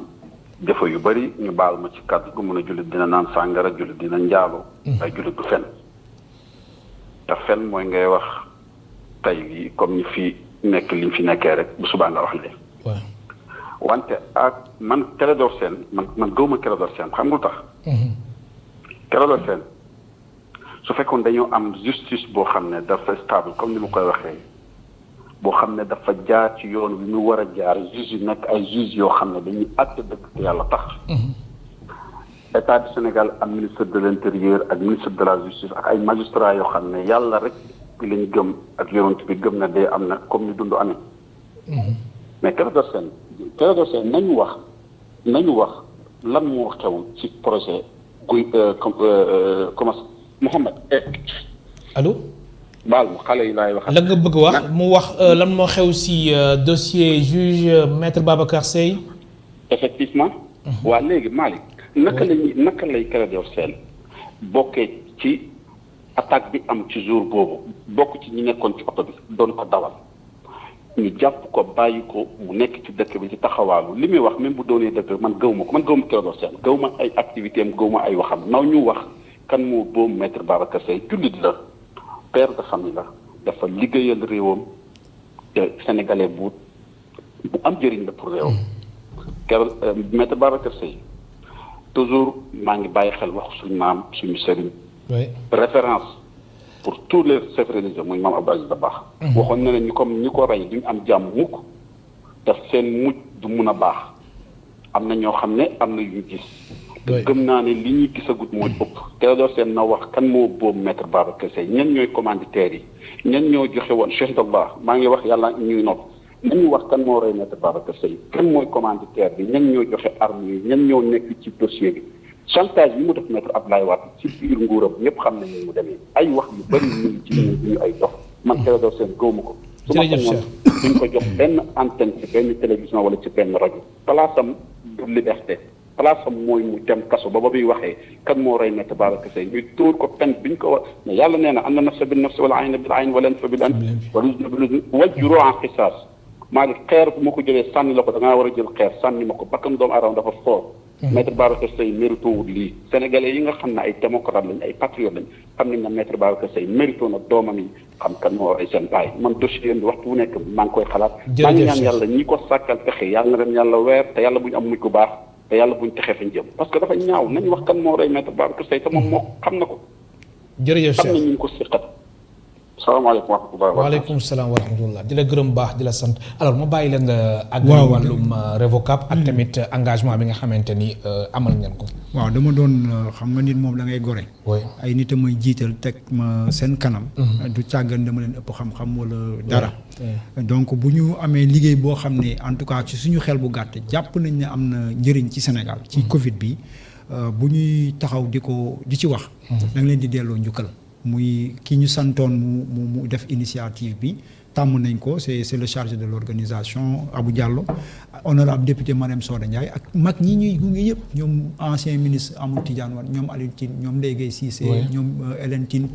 jëfa yu bari ñu baal ma ci kàddu gu mun a jullit dina naan sàngara jullit dina njaaloo ay jullit du fen te fen mooy ngay wax tey yi comme ni fi nekk liñ fi nekkee rek bu subaa nga wax lee wante ak man Clédor Sène man gëwuma Clédor Sène xam nga lu tax Clédor Sène su fekkoon dañoo am justice boo xam ne dafa stable comme ni ma koy waxee boo xam ne dafa jaar ci yoon bi ñu war a jaar juge yi nekk ay juge yoo xam ne dañuy àtte dëgg te yàlla tax état du Sénégal am ministre de l'intérieur ak ministre de la justice ak ay magistrats yoo xam ne yàlla rek lañ gëm ak yonent bi gëm na dee am na comme ni dund amee mais Clédor Sène nañu wax lan moo xew ci projet guy comment Mouhamed. allo. baal ma xale yi laay wax. la nga bëgg wax mu wax lan moo xew ci dossier juge maître Babacar Seye. effectivement. waa léegi Malick. naka lay Clédor Sène bokkee ci attaque bi am ci jour boobu bokk ci ñi nekkoon ci oto bi doon ko dawal ñu jàpp ko bàyyi ko mu nekk ci dëkk bi ci taxawaalu li muy wax même bu doonee dëkk man gëwuma Clédor Sène gëwuma ay activité am gëwuma ay waxam naw ñu wax. kan moo boobu maître Babacar Seye jullit la père de famille la dafa liggéeyal réewam te sénégalais bu am njëriñ la pour réewam keroog maître Babacar Seye toujours maa ngi bàyyi xel wax suñu maam suñu sëriñ référence pour tous les chefs religieux muy maam Abdou Aziz Dabakh waxoon na ne ñu comme ñi ko rey duñu am jàmm mukk te seen mujj du mun a baax am na ñoo xam ne am na yu gis gëm naa ne li ñuy gisagut mooy ëpp Clédor Sène na wax kan moo boobu maître Babacar Seye ñan ñooy commanditaires yi ñan ñoo joxe woon Cheikh Allah maa ngi wax yàlla ñuy nopp nañu wax kan moo rey maître Babacar Seye kan mooy commanditaire bi ñan ñoo joxe armes yi ñan ñoo nekk ci dossier bi chantage yi mu def maître Abdoulaye Wade ci biir nguuram ñëpp xam nañ ni mu demee ay wax yu bëri ñu ngi ci ñu ay dox man Clédor Sène gëwuma ko. su ma sañoon duñ ko jox benn antenne ci benn télévision wala ci benn rajo palaasam du liberté palaasam mooy mu dem kaso ba muy waxee kan moo rey maître Babacar Seye ñu tóor ko pen biñ ko wax mais yàlla nee na am na nafsa bil nafsi wala ayna bil ayn wala anfa bil anf wala udna bil udni wajru an qisaas maa ngi xeer bu ma ko jëlee sànni la ko da ngaa war a jël xeer sànni ma ko bakkan doomu aadama dafa fort. maître Babacar Seye mérito wul lii sénégalais yi nga xam ne ay démocrate lañ ay patriote lañ xam nañ ne maître Babacar Seye mérito na doomam yi xam kan moo ay seen baay man dossier bi waxtu bu nekk maa ngi koy xalaat. maa ngi ñaan yàlla ñi ko sàkkal pexe yàlla na leen yàlla weer te yàlla bu ñu am mujj ku baax te yàlla bu ñu texee fañ jëm parce que dafa ñaaw nañu wax kan moo rey maître Babacar Seye te moom moo xam na ko. jërëjëf xam nañ ñu ko siqat. salaamaaleykum wa rahmatulah. waaleykum salaam wa rahmatulah di la gërëm baax di la sant alors ma bàyyi la nga. àggal wàllum révocable ak tamit engagement bi nga xamante ni amal ngeen ko. waaw dama doon xam nga nit moom da ngay gore. ay nit a may jiital teg ma seen kanam. du càggan dama leen ëpp xam-xam wala dara. donc bu ñu amee liggéey boo xam ne en tout cas ci suñu xel bu gàtt jàpp nañ ne am na njëriñ ci Sénégal. ci Covid bi bu ñuy taxaw di ci wax. da nga leen di delloo njukkal. muy ki ñu santoon mu def initiative bi tàmm nañ ko c'est le chargé de l'organisation Abou Diallo honorable député Marème Soda Ndiaye ak mag ñi ñuy gunge yëpp ñoom ancien ministre Amadou Tidiane Wane ñoom Aliou Tine ñoom Ndeye Gueye Cissé ñoom Hélène Tine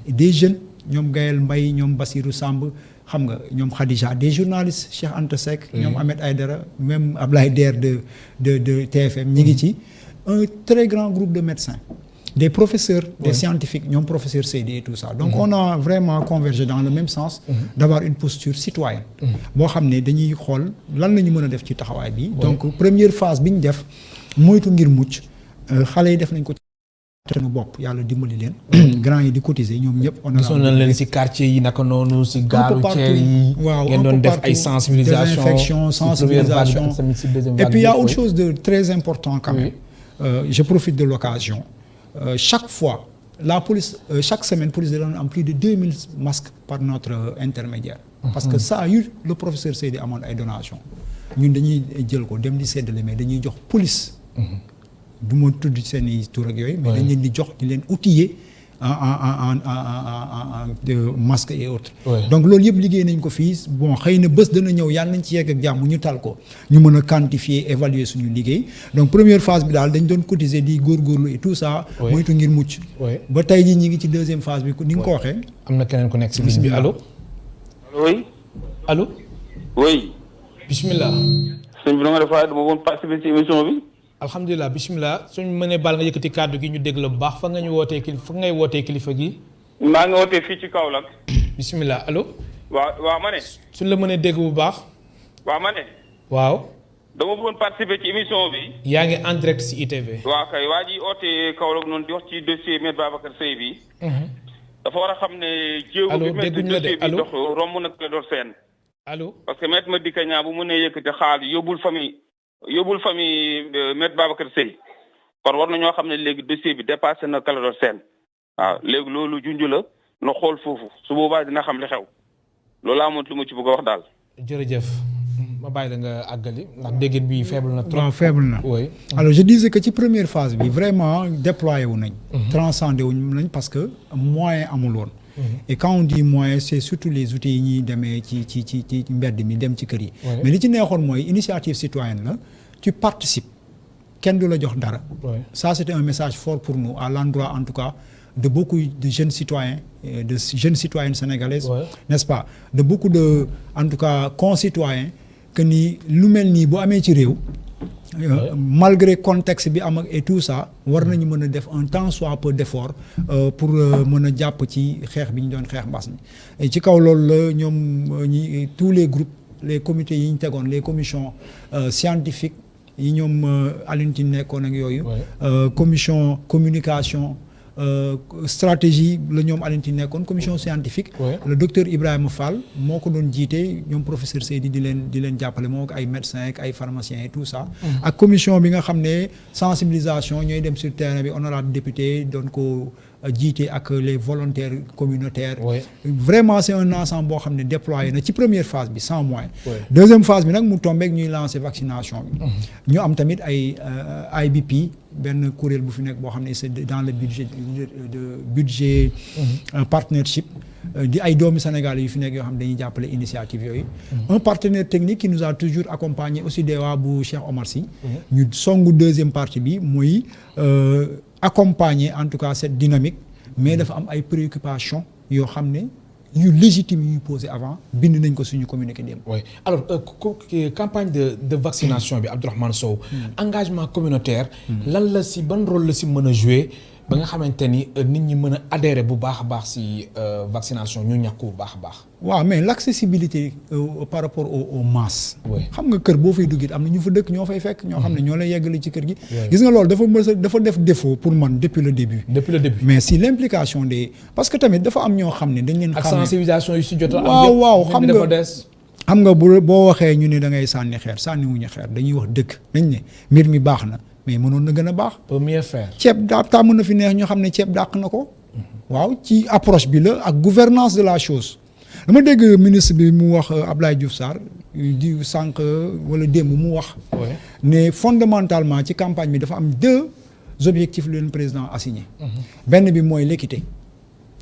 des jeunes ñoom Gaël Mbaye ñoom Bassirou Samb xam nga ñoom Khadija des journalistes Cheikh Anta Seck ñoom Ahmed Aïdara même Ablaye Der de TFM ñi ngi ci un très grand groupe de médecins des professeurs, des scientifiques, ñoom professeur Seydi et tout ça. Donc on a vraiment convergé dans le même sens d'avoir une posture citoyenne. boo xam ne dañuy xool lan la ñu mën a def ci taxawaay bi. donc première phase bi ñu def moytu ngir mucc xale yi def nañ ko ci nu bopp yàlla dimbali leen. grand yi di cotiser ñoom ñëpp. on a gisoon nañ leen ci quartier yi naka noonu ci gaaru ceer yi. waaw ngeen doon def ay sensibilisation et puis il y a autre chose de très important quand même. Je profite de l'occasion. Chaque fois, la police, chaque semaine, police de l'Ordre a plus de 2000 masques par notre intermédiaire. Parce que ça a eu le professeur Seydi amoon ay donation ñun dañuy jël ko dem di séddale mais dañuy jox police. du ma tudd seen i tur ak yooyu. mais dañ leen di jox di leen outiller de masques et autres. donc loolu yëpp liggéey nañ ko fii bon xëy na bés dana ñëw yàlla nañ ci yegg ak jàmm ñu tal ko ñu mën a quantifier évaluer suñu liggéey donc première phase bi daal dañ doon cotiser di góorgóorlu et tout ça. moytu ngir mucc. ba tey jii ñi ngi ci deuxième phase bi ni nga ko waxee. am na keneen ku nekk si ligne bi allo. oui. allo. oui. bismillah. sëñ bi da nga def waaye dama woon participer ci émission bi. alhamdulilah bisimilah suñu mënee baal nga yëkkati kàddu gi ñu dégg la bu baax fa nga ñu wootee fa ngay wootee kilifa gi. maa ngi wootee fii ci Kaolack. bisimilah allo. waaw ma ne. suñ la mënee dégg bu baax. waaw ma ne. waaw. dama bëggoon participer ci émission bi. yaa ngi en direct ci ITV. waaw kay waa ji ootee Kaolack noonu di wax ci dossier Me Babacar Seye bi. dafa war a xam ne. allo jéego bi dégguñu la de dossier bi dox romb na Clédor Sène. allo. parce que Maître Madické Niang bu mënee yëkkati xaalis yóbbul famille Maître Babacar Seye kon war na ñoo xam ne léegi dossier bi dépassé na Clédor Sène waaw léegi loolu junj la na xool foofu su boobaa dina xam li xew loolu amoon lu ma ci bëgg a wax daal. jërëjëf ma bàyyi la nga àggali ndax déggin bi faible na trop. waaw faible na oui. alors je disais que ci première phase bi vraiment déployé wu nañ. transcendé wu nañ parce que moyen amul woon. et quand on dit moyen c'est surtout les outils yi ñuy demee ci mbedd mi dem ci kër yi. mais li ci neexoon mooy initiative citoyenne la tu participes kenn du la jox dara. ça c'était un message fort pour nous à l'endroit en tout cas de beaucoup de jeunes citoyens de jeunes citoyennes sénégalaises. n'est-ce pas de beaucoup de en tout cas concitoyens que ni lu mel nii bu amee ci réew. malgré contexte bi am ak et tout ça war nañu mën a def un tant soit peu d'effort pour mën a jàpp ci xeex bi ñu doon xeex mbas mi et ci kaw loolu la ñoom ñi tous les groupes les comités yi ñu tegoon les commissions scientifiques yi ñoom Alioune Tine nekkoon ak yooyu commission communication stratégie la ñoom Alioune Tine nekkoon commission scientifique le docteur Ibrahima Fall moo ko doon jiite ñoom professeur Seydi di leen jàppale moo ko ay médecins ak ay pharmaciens et tout ça ak commission bi nga xam ne sensibilisation ñooy dem sur terrain bi honorable député doon ko jiite ak les volontaires communautaires. Vraiment c'est un ensemble boo xam ne déployé na ci première phase bi 100 mois. Deuxième phase bi nag mu tombeek ñuy lancer vaccination bi. ñu am tamit ay IBP benn kuréel bu fi nekk boo xam ne c'est dans le budget partnership di ay doomi Sénégal yu fi nekk yoo xam ne dañuy jàppale initiative yooyu. Un partenaire technique qui nous a toujours accompagné aussi DEWA bu Cheikh Omar Sy. ñu songu deuxième partie bi muy accompagner en tout cas cette dynamique mais dafa am ay préoccupations yoo xam ne yu légitimes yu posé avant bind nañ ko suñu communiqué démb. Oui alors campagne de vaccination bi Abdourahmane Sow engagement communautaire lan la si ban rôle la si mën a jouer ba nga xamante ni nit ñi mën a adhérer bu baax a baax si vaccination ñu ñàkk bu baax a baax. waaw mais l'accessibilité par rapport aux masses. xam nga kër boo fay duggit am na ñu fa dëkk ñoo fay fekk. ñoo xam ne ñoo lay yeggali ci kër gi. gis nga loolu dafa def défaut pour man depuis le début. mais si l'implication des parce que tamit dafa am ñoo xam ne dañ leen. ak sensibilisation yu si jot a am. waaw xam nga dafa des. xam nga boo waxee ñu ne da ngay sànni xeer sànniwuñu xeer dañuy wax dëkk dañ ne mbir mi baax na mais mënoon na gën a baax. peut mieux faire. ceeb daa tàmm na fi neex ñoo xam ne ceeb dàq na ko. waaw ci approche bi la ak gouvernance de la chose dama dégg ministre bi mu wax Abdoulaye Diouf Sarr di sànq wala démb mu wax. ne fondamentalement ci campagne bi dafa am 2 objectifs lu leen président assigné. benn bi mooy l'équité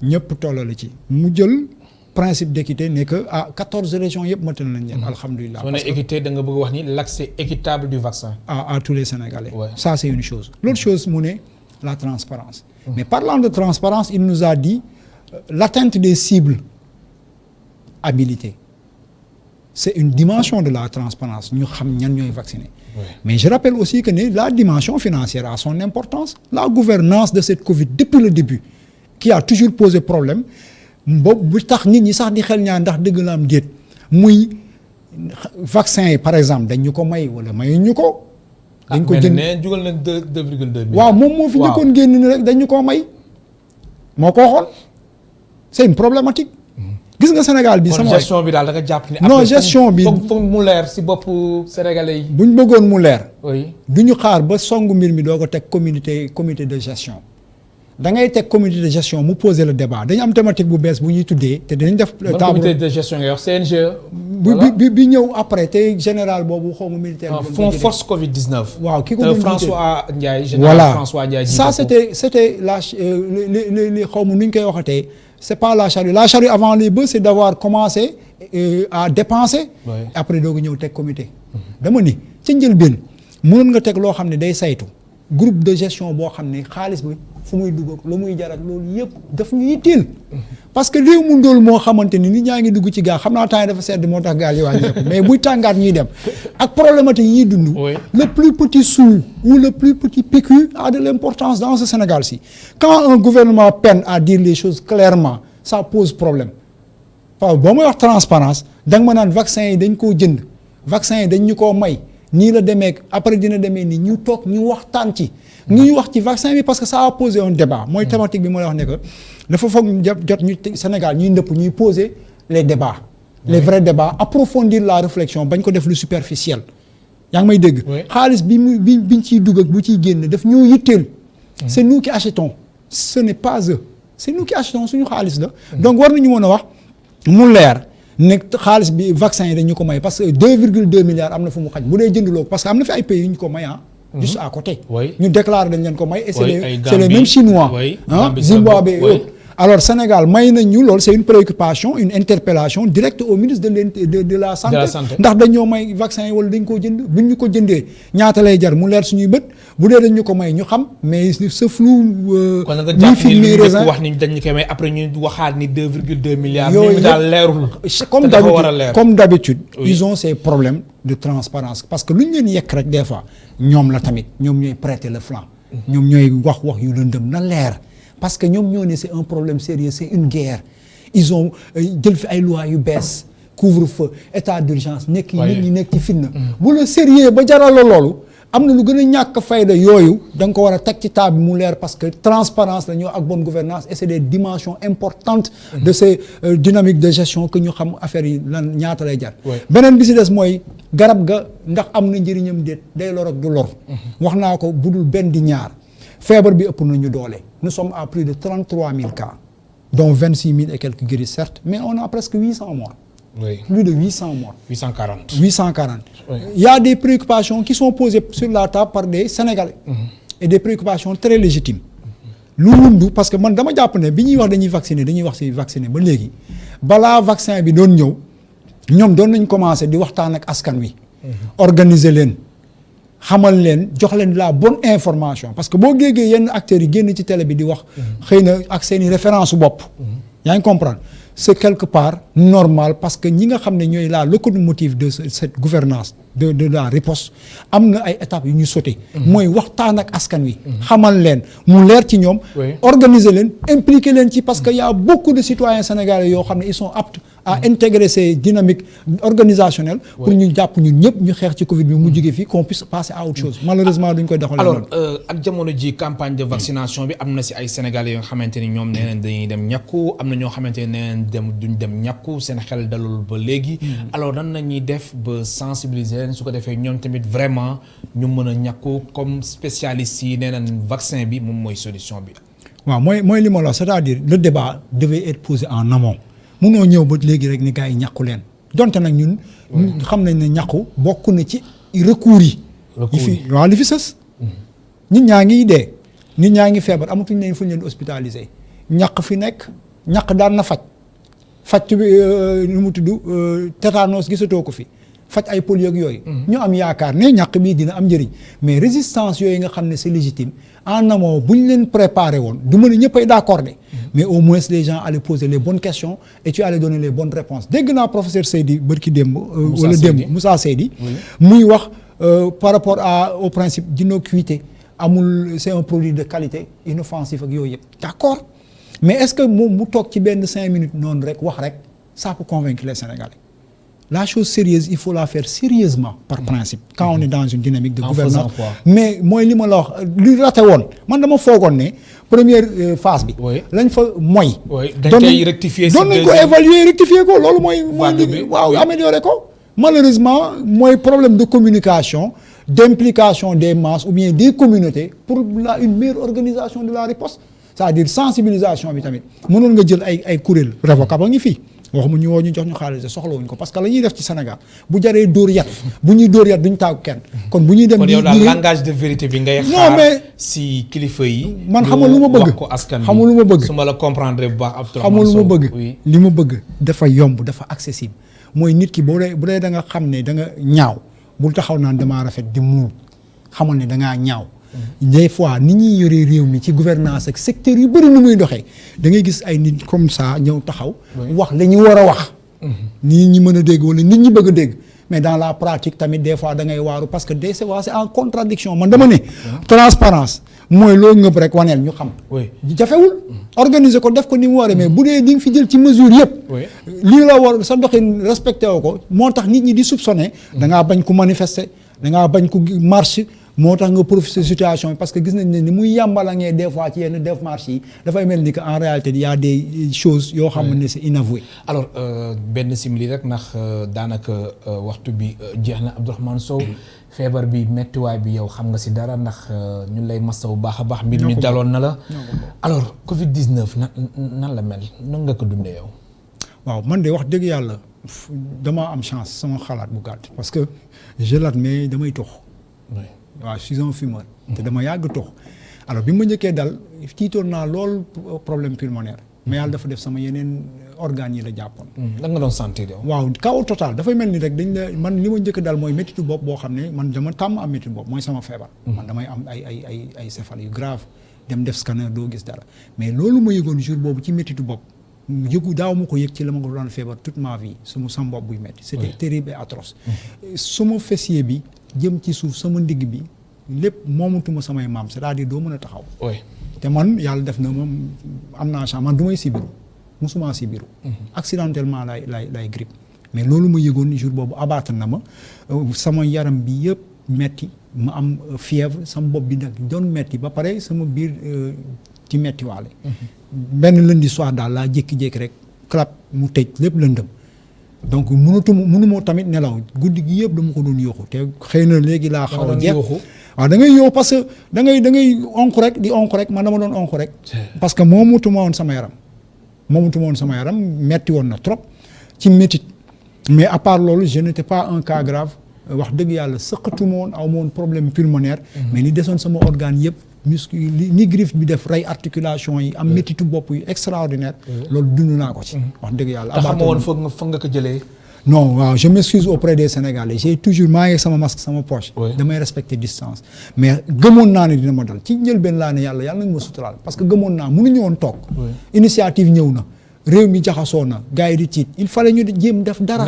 ñëpp tollale ci mu jël principe d'équité ne que 14 régions yëpp matal nañ leen. alhamdulilah soo nee équité da nga bëgg wax ni l'accès équitable du vaccin. à tous les Sénégalais. Ça c'est une chose. L'autre chose mu ne la transparence. Mais parlant de transparence il nous a dit l'atteinte des cibles habilitées c'est une dimension de la transparence ñu xam ñan ñooy vacciner. Mais je rappelle aussi que la dimension financière a son importance. La gouvernance de cette Covid depuis le début qui a toujours posé problème boobu bu tax nit ñi sax di xel ñaar ndax dëgg la am déet muy vaccin yi par exemple dañ ñu ko may wala mayuñ ñu ko. dañ ko jënd jugal na 2,2 waaw moom moo fi njëkkoon génn ni rek dañ ñu koo may moo ko waxoon c'est une problématique. gis nga Sénégal bi sama gestion bi daal da nga jàpp ni. non gestion bi foog mu leer si boppu sénégalais yi. buñ bëggoon mu leer. oui du ñu xaar ba songu mbir mi doo ko teg comité de gestion. da ngay teg comité de gestion mu poser le débat dañu am thématique bu bees bu ñuy tuddee te dañu def. table comité de gestion nga wax CNGE. bi ñëw après te général boobu xaw ma militaire. Fonds force Covid 19. waaw ki ko doon François Ndiaye. général François Ndiaye. ça c'était la li xaw ma nu ñu koy waxatee c'est pas la charrue avant les bœufs c'est d'avoir commencé à dépenser. après doo ko ñëw teg comité. dama ni ca njëlbéen mënoon nga teg loo xam ne day saytu groupe de gestion boo xam ne xaalis bi. fu muy dugg lu muy jarat loolu yëpp daf ñu yitteel parce que réew mu ndóol moo xamante ni nit ñaa ngi dugg ci gaal xam naa temps yi dafa sedd moo tax gaal yi wàññeeku mais buy tàngaat ñuy dem ak problématique yi ñuy dund le plus petit sou ou le plus petit PQ a de l'importance dans ce Sénégal-ci quand un gouvernement peine à dire les choses clairement ça pose problème waaw boo may wax transparence da nga ma naan vaccin yi dañ koo jënd vaccin yi dañ ñu koo may nii la demee après dina demee ni ñu toog ñu waxtaan ci ñuy wax ci vaccin bi parce que ça a posé un débat mooy thématique bi moo lay wax ne que dafa foog jot ñu Sénégal ñuy ndëpp ñuy poser les débats les vrais débats approfondir la réflexion bañ ko def lu superficiel yaa ngi may dégg xaalis biñ ciy dugg ak bu ciy génn daf ñoo yitteel c'est nous qui achetons ce n'est pas eux c'est nous qui achetons suñu xaalis la donc war nañu mën a wax mu leer ne xaalis bi vaccin yi dañu ko may parce que 2,2 milliards am na fu mu xaj bu dee jënduloo parce que am na fi ay pays yu ñu ko may juste à côté. ñu déclaré dañ leen ko may. et c'est les mêmes Chinois. Zimbabwe et autres. Alors Sénégal may nañ ñu loolu c'est une préoccupation une interpellation directe au ministre de la santé. ndax dañoo may vaccin yi wala dañ koo jënd buñ ñu ko jëndee ñaata lay jar mu leer suñuy bët bu dee dañ ñu ko may ñu xam mais ce flou. kon nga jàpp ni li ñu wax ni dañ ñu koy may après ñu waxaat ni 2,2 milliards. yooyu daal leerul. comme d'habitude ils ont ces problèmes de transparence parce que lu ñu leen yekk rek des fois ñoom la tamit ñoom ñooy prêter le flanc. ñoom ñooy wax ñu lëndëm na leer. parce que ñoom ñoo ne c'est un problème sérieux c'est une guerre ils ont jël fi ay lois yu bees couvre-feu état d'urgence nekk yi nit ñi nekk ci fitna bu la sérieux ba jaral la loolu am na lu gën a ñàkk fayda yooyu da nga ko war a teg ci table mu leer parce que transparence la ñoo ak bonne gouvernance et c'est des dimensions importantes de ces dynamiques de gestion que ñu xam affaire yi lan ñaata lay jar beneen bi si des mooy garab ga ndax am na njëriñam déet day lor ak du lor wax naa ko budul benn di ñaar feebar bi ëpp nañu doole nous sommes à plus de 33 000 cas, dont 26 000 et quelques guéris, certes, mais on a presque 800 morts. Oui. Plus de 800 morts. 840. 840. Oui. Il y a des préoccupations qui sont posées sur la table par des Sénégalais. Et des préoccupations très légitimes. lu wundu parce que man dama jàpp ne bi ñuy wax dañuy vacciner ba léegi balaa vaccin bi doon ñëw ñoom doon nañ commencé di waxtaan ak askan wi. organiser leen xamal leen jox leen la bonne information parce que boo géegee yenn acteurs yi génn ci télé bi di wax. xëy na ak seen i référence bopp. yaa ngi comprendre c'est quelque part normal parce que ñi nga xam ne ñooy la locomotive de cette gouvernance de la riposte am na ay étapes yu ñu sauté. mooy waxtaan ak askan wi. xamal leen mu leer ci ñoom. organiser leen impliquer leen ci parce que y a beaucoup de citoyens sénégalais yoo xam ne ils sont aptes à intégrer ces dynamiques organisationnelles. pour ñu jàpp ñun ñëpp ñu xeex ci Covid bi mu jógee fii qu'on puisse passer à autre chose malheureusement duñ koy doxalee. alors ak jamono ji campagne de vaccination bi am na si ay sénégalais yoo xamante ni ñoom nee nañ dañuy dem ñàkku am na ñoo xamante ne nee nañ duñ dem ñàkku seen xel dalul ba léegi. alors nan la ñuy def ba sensibiliser leen su ko defee ñoom tamit vraiment ñu mën a ñàkku comme spécialiste yi nee nañ vaccin bi moom mooy solution bi. waaw mooy li ma la wax c'est-à-dire le débat devait être posé en amont. munoo ñëw ba léegi rek ni gars yi ñàkku leen donte nag ñun. xam nañ ne ñàkku bokk na ci recours yi. waaw li fi sës. nit ñaa ngi dee nit ñaa ngi feebar amatuñ leen fu ñu leen hospitalisé ñàkk fi nekk ñàkk daan na faj bi nu mu tudd tétanos gisatoo ko fi faj ay polio ak yooyu. ñu am yaakaar ne ñàkk bii dina am njëriñ mais résistance yooyu nga xam ne c'est légitime en amont bu ñu leen préparé woon du mën a ñëpp ay d'accordé mais au moins les gens allaient poser les bonnes questions et tu allais donner les bonnes réponses dégg naa professeur Seydi bërki démb wala démb Moussa Seydi muy wax par rapport au principe d'innocuité amul c'est un produit de qualité inoffensif ak yooyu yëpp d'accord mais est-ce que moom mu toog ci benn 5 minutes noonu rek wax rek ça peut convaincre les Sénégalais. La chose sérieuse il faut la faire sérieusement par principe quand on est dans une dynamique de gouvernance mais mooy li ma la wax li raté woon man dama foogoon ne première phase bi lañ fa mooy dañ koy rectifier doon nañ ko évaluer rectifier ko loolu mooy waaw améliorer ko malheureusement mooy problème de communication d'implication des masses ou bien des communautés pour une meilleure organisation de la riposte c'est-à-dire sensibilisation bi tamit mënoon nga jël ay kuréel révocable a ngi fii waxuma ñu woo ñu jox ñu xaalis soxlawuñ ko parce que la ñuy def ci Sénégal bu jaree dóor yat bu ñuy dóor yat duñ tàggu kenn kon bu ñuy dem kon yow daal langage de vérité bi ngay xaar si kilifa yi man xamal lu ma bëgg ko askan xamal lu ma bëgg su ma la comprendre bu baax xamal lu ma bëgg li ma bëgg dafa yomb dafa accessible mooy nit ki bu dee da nga xam ne da nga ñaaw bul taxaw naan damaa rafet di muur xamal ne dangaa ñaaw des fois ni ñuy yoree réew mi ci gouvernance ak secteur yu bëri nu muy doxee da ngay gis ay nit comme ça ñëw taxaw wax la ñu war a wax nit ñi mën a dégg wala nit ñi bëgg a dégg mais dans la pratique tamit des fois da ngay waaru parce que des fois c'est en contradiction man dama ne transparence mooy loo ngëb rek waneel ñu xam jafewul organiser ko def ko ni mu waree mais bu dee di nga fi jël ci mesure yëpp lii la war sa doxin respecté woo ko moo tax nit ñi di soupçonner da ngaa bañ ku manifester da ngaa bañ ku marche moo tax nga profiter situation bi parce que gis nañ ne ni muy yàmbalangee des fois ci yenn def marche yi dafay mel ni que en réalité il y a des choses yoo xam ne c'est inavoué. alors benn simili rek ndax daanaka waxtu bi jeex na Abdourahmane Sow feebar bi méttiwaay bi yow xam nga si dara ndax ñun lay massa bu baax a baax. mbir mi daloon na la. alors Covid 19 nan la mel nan nga ko dundee yow. waaw man de wax dëgg yàlla damaa am chance sama xalaat bu gàtt parce que je l'admets damay tox. waaw je suis un fumeur te dama yàgg tox alors bi ma njëkkee dal tiitoon naa lool problème pulmonaire mais yàlla dafa def sama yeneen organes yi la jàppoon. lan nga doon sentir yow. waaw chaos total dafay mel ni rek dañ la man li ma njëkk dal mooy méttitu bopp boo xam ne man dama tàmm am méttitu bopp mooy sama feebar. man damay am ay céphale yu grave dem def scanner doo gis dara mais loolu ma yëgoon jour boobu ci méttitu bopp yëgu daaw ma ko yëg ci la ma ko doon feebar toute ma vie sama bopp buy métti. c'était terrible et atroce. sama fessier bi. jëm ci suuf sama ndigg bi lépp moomatuma samay maam c'est-à-dire doo mën a taxaw. te man yàlla def na moom am naa chance man du may sibiru musuma sibiru. accidentellement lay grippe. mais loolu ma yëgoon jour boobu abattre na ma sama yaram bi yëpp metti ma am fièvre sama bopp bi nag doon metti ba pare sama biir ci metti waale. benn lundi soir daal laa jékki-jékki rek clap mu tëj lépp lëndëm. donc mënuma tamit nelaw guddi gi yëpp dama ko doon yóoxu te xëy na léegi laa xaw a jeex waaw da ngay yow parce que da ngay onk rek man dama doon onk rek parce que moomutuma woon sama yaram metti woon na trop ci métit mais à part loolu je n'étais pas un cas grave wax dëgg yàlla sëqatuma woon aw ma woon problème pulmonaire mais li desoon sama organe yëpp muscle ni griffe bi def rey articulation yi am métitu bopp yu extraordinaire loolu dund naa ko ci wax dëgg yàlla te xamoo woon foog nga ko jëlee non waaw je m'excuse auprès des Sénégalais j'ai toujours maa ngi sama masque sama poche damay respecter distance mais gëmoon naa ne dina ma dal ci njëlbeen laa ne yàlla nañ ma suturaal parce que gëmoon naa mënuñu woon toog initiative ñëw na réew mi jaxasoo na gars yi di tiit il fallait ñu jéem def dara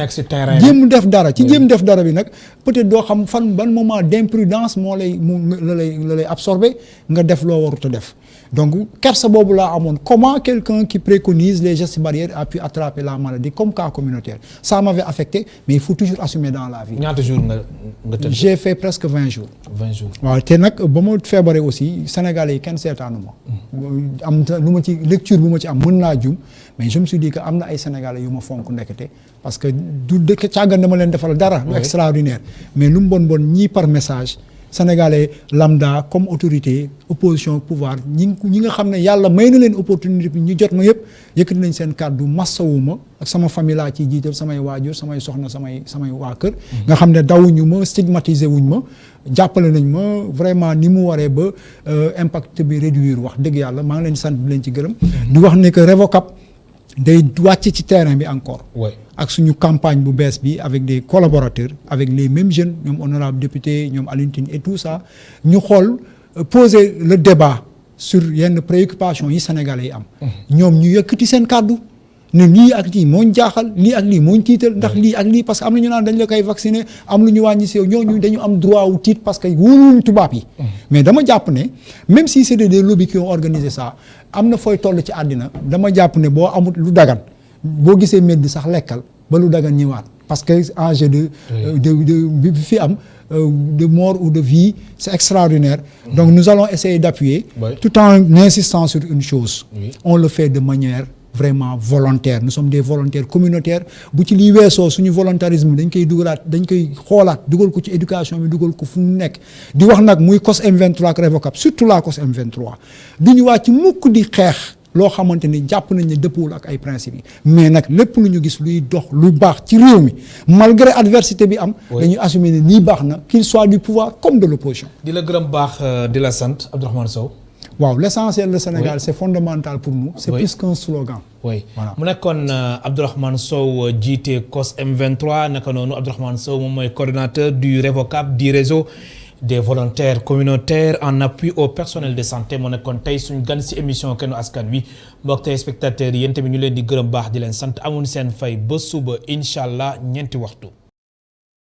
jéem def dara ci jéem def dara bi nag peut-être doo xam ban moment d'imprudence la lay absorber nga def loo warut a def donc kersa boobu laa amoon comment quelqu'un qui préconise les gestes barrières a pu attraper la maladie comme cas communautaire ça m'avait affecté mais il faut toujours assumer dans la vie. ñaata jours nga tëdd. j'ai fait presque 20 jours. 20 jours waaw te nag ba ma feebaree aussi Sénégalais yi kenn seetaanu ma. am lu ma ci lecture bu ma ci am mën naa jum mais je me suis dit que am na ay Sénégalais yu ma fonk ndekete parce que du dëkk càggan dama leen defal dara. lu extraordinaire mais lu mu bon ñii par message. Sénégalais lambda comme autorité opposition pouvoir ñi nga xam ne yàlla may na leen opportunité bi ñu jot ma yëpp yëkkati nañ seen kàddu massawuma ak sama famille laa ciy jiital samay waajur samay soxna samay waa kër nga xam ne dawuñu ma stigmatiser wuñ ma jàppale nañ ma vraiment ni mu waree ba impact bi réduire wax dëgg yàlla maa ngi leen di sant di leen ci gërëm di wax ne que Revocap day wàcc ci terrain bi encore ak suñu campagne bu bees bi avec des collaborateurs avec les mêmes jeunes ñoom honorable député ñoom Alioune Tine et tout ça ñu xool poser le débat sur yenn préoccupations yi Sénégalais yi am ñoom ñu yëkkati seen kàddu ne lii ak lii moo ñu jaaxal lii ak lii moo ñu tiital ndax lii ak lii parce que am na ñu naan dañ la koy vacciner am lu ñu wàññi si yow ñooñu dañu am droit wu tiit parce que wóoluñu tubaab yi mais dama jàpp ne même si c'est des lobbies qui ont organisé ça am na fooy toll ci àddina dama jàpp ne boo amul lu dagan boo gisee medd sax lekkal ba lu dagan ñëwaat parce que enjeu de fi am de mort ou de vie c'est extraordinaire donc nous allons essayer d'appuyer tout en insistant sur une chose on le fait de manière vraiment volontaire nous sommes des volontaires communautaires bu ci lii weesoo suñu volontarisme dañ koy dugalaat dañ koy xoolaat dugal ko ci éducation bi dugal ko fu mu nekk di wax nag muy COS M23 ak Revocap surtout la COS M23 du ñu wàcc mukk di xeex loo xamante ni jàpp nañ ne dëppwul ak ay principes yi mais nag lépp lu ñu gis luy dox lu baax ci réew mi malgré adversité bi am dañuy assumer ne lii baax na qu'il soit du pouvoir comme de l'opposition di la gërëm baax di la sant Abdourahmane Sow waaw l'essentiel du Sénégal c'est fondamental pour nous c'est plus qu'un slogan oui mu nekkoon Abdourahmane Sow jiite COS M23 naka noonu Abdourahmane Sow moom mooy coordonnateur du Revocap du réseau des volontaires communautaires en appui au personnel de santé mu nekkoon tey suñ gan si émission Kenu Askan Wi mbokk téléspectateurs yi yéen tamit ñu leen di gërëm baax di leen sant amuñ seen fay ba suba incha allah ñeenti waxtu